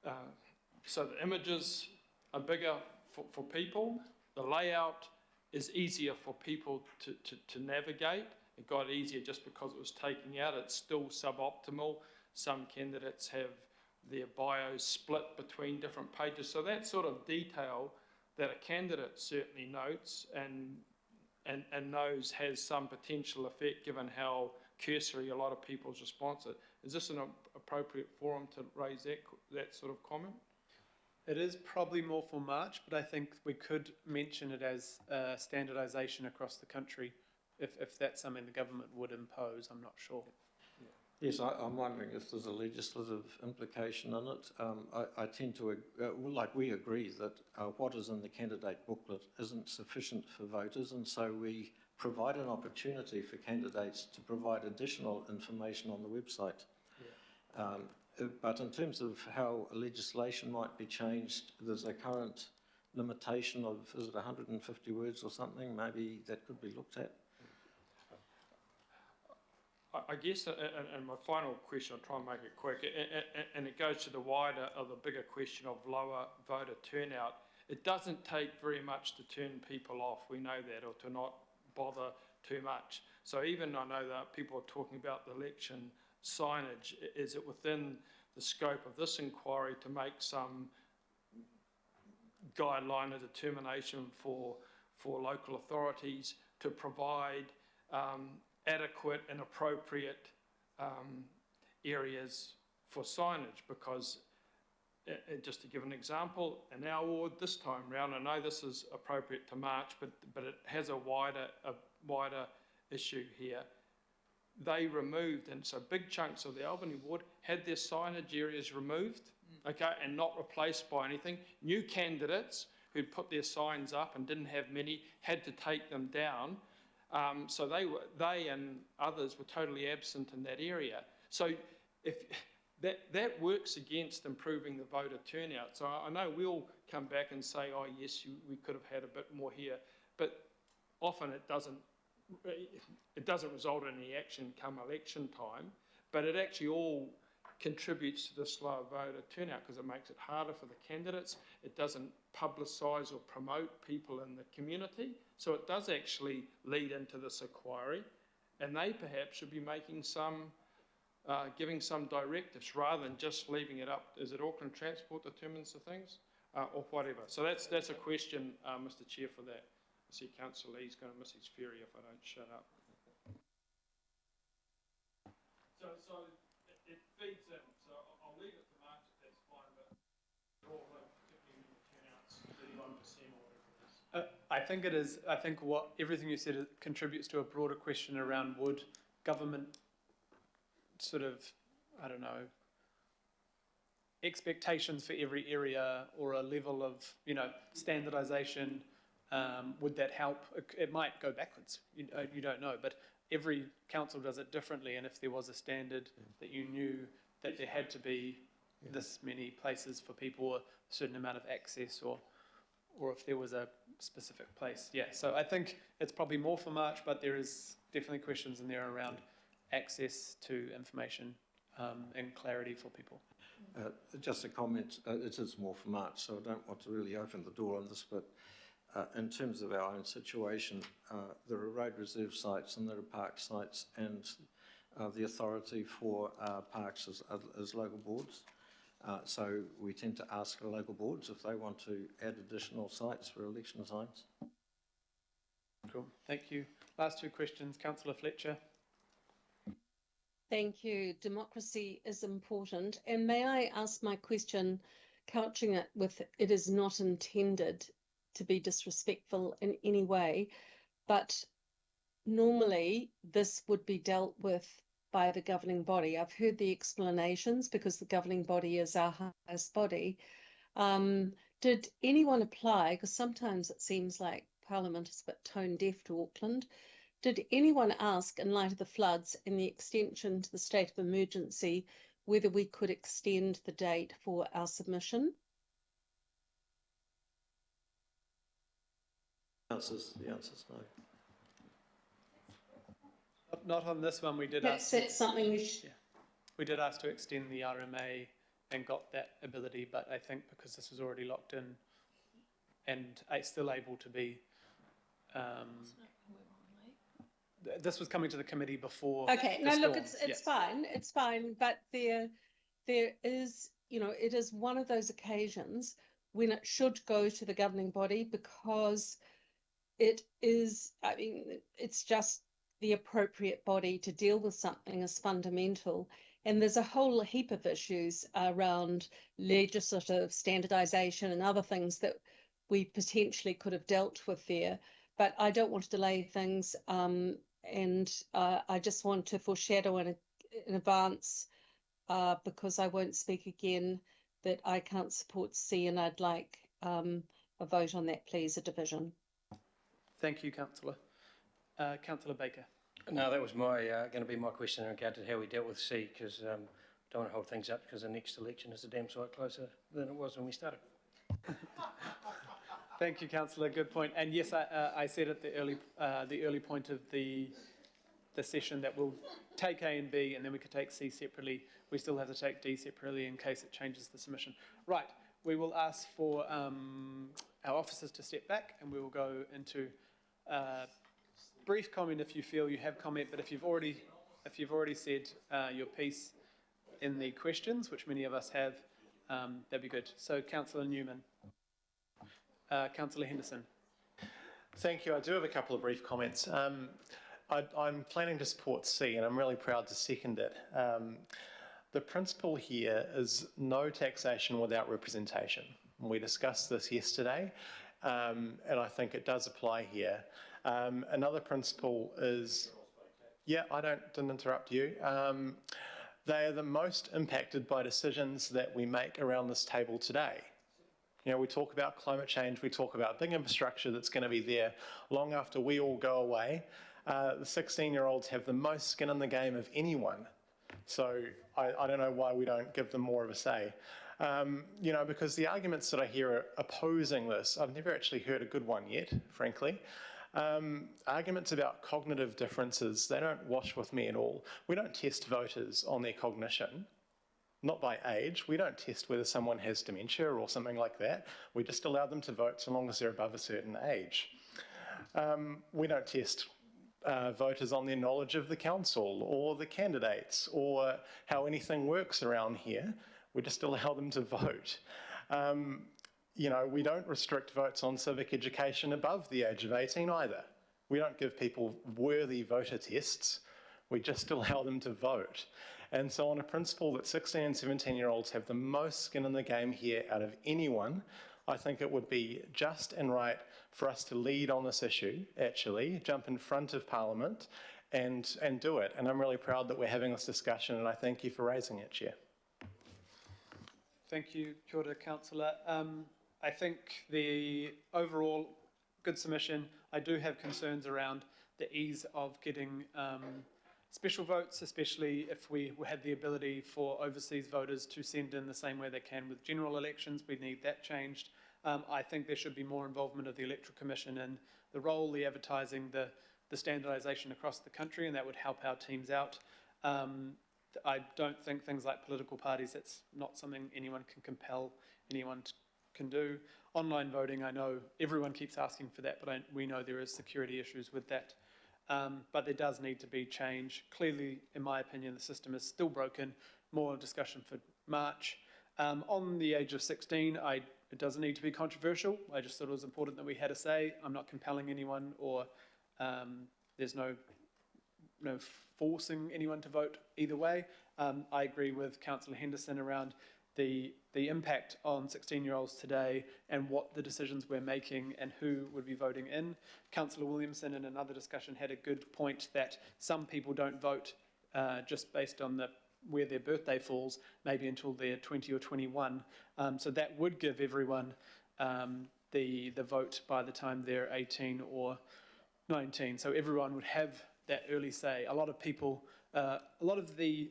the images are bigger for people, the layout is easier for people to navigate. It got easier just because it was taken out. It's still suboptimal. Some candidates have their bios split between different pages. So that sort of detail that a candidate certainly notes and knows has some potential effect given how cursory a lot of people's response is. Is this an appropriate forum to raise that sort of comment? It is probably more for March, but I think we could mention it as standardisation across the country if that's something the government would impose. I'm not sure. Yes, I'm wondering if there's a legislative implication in it. I tend to, we agree that what is in the candidate booklet isn't sufficient for voters, and so we provide an opportunity for candidates to provide additional information on the website. Yeah. But in terms of how legislation might be changed, there's a current limitation of, is it 150 words or something? Maybe that could be looked at. I guess, and my final question, I'll try and make it quick, and it goes to the bigger question of lower voter turnout. It doesn't take very much to turn people off, we know that, or to not bother too much. So even I know that people are talking about the election signage, is it within the scope of this inquiry to make some guideline or determination for local authorities to provide adequate and appropriate areas for signage? Because just to give an example, in our ward this time round, I know this is appropriate to March, but it has a wider issue here. They removed, and so big chunks of the Albany ward had their signage areas removed, okay, and not replaced by anything. New candidates who'd put their signs up and didn't have many had to take them down. So they and others were totally absent in that area. So if that works against improving the voter turnout. So I know we'll come back and say, oh yes, we could have had a bit more here, but often it doesn't result in any action come election time, but it actually all contributes to the slower voter turnout because it makes it harder for the candidates. It doesn't publicise or promote people in the community. So it does actually lead into this inquiry, and they perhaps should be making giving some directives rather than just leaving it up. Is it Auckland Transport determines the things or whatever? So that's a question, Mr. Chair, for that. I see Councillor Lee's going to miss his ferry if I don't shut up. So it feeds in. So I'll leave it to March if that's fine, but all particularly when the turnout's 31% or whatever it is. I think it is. I think everything you said contributes to a broader question around would government sort of, I don't know, expectations for every area or a level of, standardisation, would that help? It might go backwards, you don't know, but every council does it differently, and if there was a standard that you knew that there had to be this many places for people, or a certain amount of access, or if there was a specific place. Yeah, so I think it's probably more for March, but there is definitely questions in there around access to information and clarity for people. Just a comment, it is more for March, so I don't want to really open the door on this, but in terms of our own situation, there are road reserve sites and there are park sites, and the authority for parks as local boards. So we tend to ask the local boards if they want to add additional sites for election signs. Cool, thank you. Last two questions, Councillor Fletcher. Thank you. Democracy is important. And may I ask my question, couching it with it is not intended to be disrespectful in any way, but normally this would be dealt with by the governing body. I've heard the explanations because the governing body is our highest body. Did anyone apply? Because sometimes it seems like Parliament is a bit tone deaf to Auckland. Did anyone ask, in light of the floods and the extension to the state of emergency, whether we could extend the date for our submission? The answer's no. Not on this one, we did Perhaps ask. that's something we should... Yeah. We did ask to extend the RMA and got that ability, but I think because this was already locked in and still able to be, this was coming to the committee before. Okay, the no, look, storm. it's fine, but there is, you know, it is one of those occasions when it should go to the governing body because it is, I mean, it's just the appropriate body to deal with something as fundamental. And there's a whole heap of issues around legislative standardisation and other things that we potentially could have dealt with there. But I don't want to delay things. And I just want to foreshadow in advance, because I won't speak again, that I can't support C, and I'd like a vote on that, please, a division. Thank you, Councillor. Councillor Baker. No, that was my going to be my question in regard to how we dealt with C, because don't want to hold things up because the next election is a damn sight closer than it was when we started. Thank you, Councillor. Good point. And yes, I said at the early point of the session that we'll take A and B, and then we could take C separately. We still have to take D separately in case it changes the submission. Right. We will ask for our officers to step back, and we will go into brief comment if you feel you have comment. But if you've already said your piece in the questions, which many of us have, that'd be good. So, Councillor Newman. Councillor Henderson. Thank you. I do have a couple of brief comments. I'm planning to support C, and I'm really proud to second it. The principle here is no taxation without representation. We discussed this yesterday, and I think it does apply here. Another principle is, yeah, I didn't interrupt you. They are the most impacted by decisions that we make around this table today. You know, we talk about climate change, we talk about big infrastructure that's going to be there long after we all go away. The 16-year-olds have the most skin in the game of anyone. So I don't know why we don't give them more of a say. You know, because the arguments that I hear opposing this, I've never actually heard a good one yet, frankly. Arguments about cognitive differences, they don't wash with me at all. We don't test voters on their cognition. Not by age. We don't test whether someone has dementia or something like that. We just allow them to vote so long as they're above a certain age. We don't test voters on their knowledge of the council or the candidates or how anything works around here. We just allow them to vote. You know, we don't restrict votes on civic education above the age of 18 either. We don't give people worthy voter tests. We just allow them to vote. And so on a principle that 16 and 17-year-olds have the most skin in the game here out of anyone, I think it would be just and right for us to lead on this issue, actually, jump in front of Parliament and do it. And I'm really proud that we're having this discussion, and I thank you for raising it, Chair. Thank you, Kia ora, Councillor. I think the overall good submission. I do have concerns around the ease of getting special votes, especially if we had the ability for overseas voters to send in the same way they can with general elections. We need that changed. I think there should be more involvement of the Electoral Commission in the role, the advertising, the standardisation across the country, and that would help our teams out. I don't think things like political parties, that's not something anyone can compel anyone can do. Online voting, I know everyone keeps asking for that, but we know there is security issues with that. but there does need to be change. Clearly, in my opinion, the system is still broken. More discussion for March. On the age of 16, it doesn't need to be controversial. I just thought it was important that we had a say. I'm not compelling anyone, or there's no forcing anyone to vote either way. I agree with Councillor Henderson around the impact on 16-year-olds today and what the decisions we're making and who would be voting in. Councillor Williamson in another discussion had a good point that some people don't vote just based on where their birthday falls, maybe until they're 20 or 21. So that would give everyone the vote by the time they're 18 or 19. So everyone would have that early say. A lot of people, a lot of the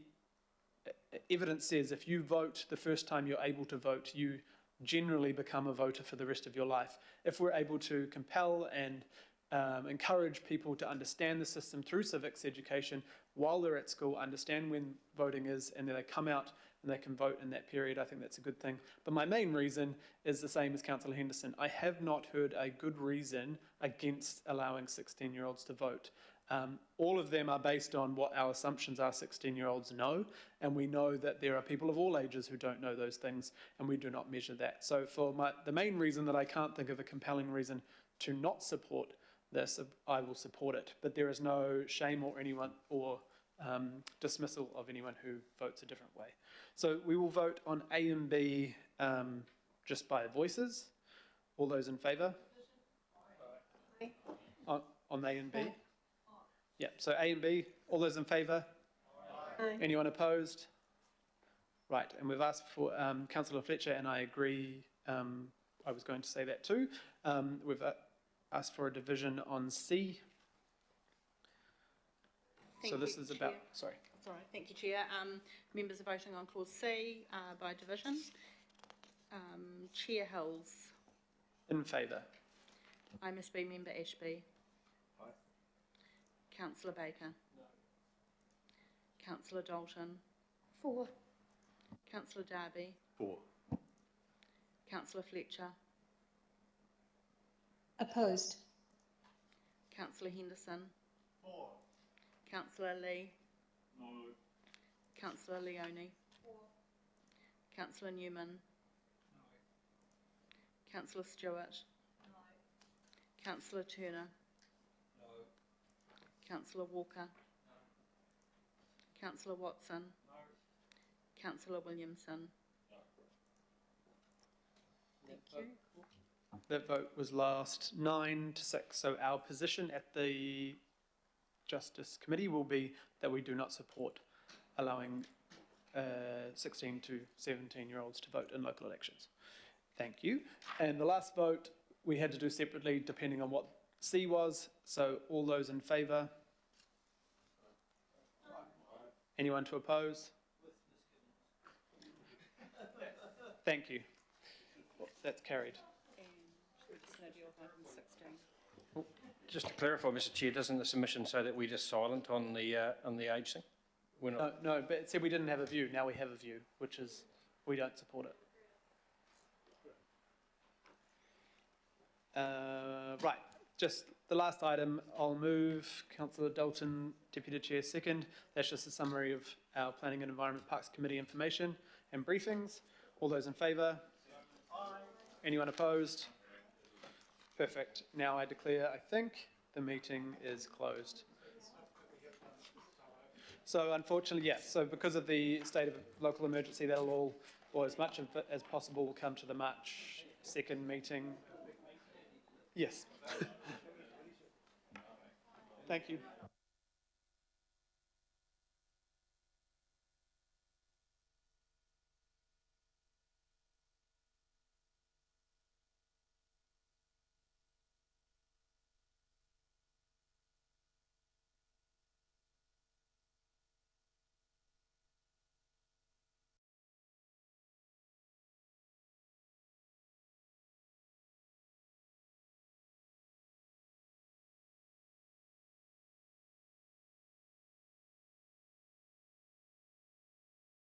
evidence says if you vote the first time you're able to vote, you generally become a voter for the rest of your life. If we're able to compel and encourage people to understand the system through civics education while they're at school, understand when voting is, and then they come out and they can vote in that period, I think that's a good thing. But my main reason is the same as Councillor Henderson. I have not heard a good reason against allowing 16-year-olds to vote. All of them are based on what our assumptions are 16-year-olds know, and we know that there are people of all ages who don't know those things, and we do not measure that. So for the main reason that I can't think of a compelling reason to not support this, I will support it. But there is no shame or dismissal of anyone who votes a different way. So we will vote on A and B just by voices. All those in favour? On A and B? Yeah, so A and B, all those in favour? Anyone opposed? Right, and we've asked for Councillor Fletcher, and I agree, I was going to say that too. We've asked for a division on C. So this is about, sorry. Sorry, thank you, Chair. Members are voting on clause C by division. Chair Hills. In favour. IMSB member Ashby. Aye. Councillor Baker. No. Councillor Dalton. For. Councillor Darby. For. Councillor Fletcher. Opposed. Councillor Henderson. For. Councillor Lee. No. Councillor Leone. For. Councillor Newman. No. Councillor Stewart. No. Councillor Turner. No. Councillor Walker. No. Councillor Watson. No. Councillor Williamson. No. Thank you. That vote was last 9-6. So our position at the Justice Committee will be that we do not support allowing 16 to 17-year-olds to vote in local elections. Thank you. And the last vote we had to do separately depending on what C was. So all those in favour? Anyone to oppose? Thank you. That's carried. Just to clarify, Mr Chair, doesn't the submission say that we're just silent on the age thing? We're not. No, but it said we didn't have a view. Now we have a view, which is we don't support it. Right, just the last item, I'll move. Councillor Dalton, Deputy Chair, second. That's just a summary of our Planning and Environment Parks Committee information and briefings. All those in favour? Aye. Anyone opposed? Perfect. Now I declare, I think, the meeting is closed. So unfortunately, yes. So because of the state of local emergency, that'll all, or as much of it as possible, will come to the March 2nd meeting. Yes. Thank you.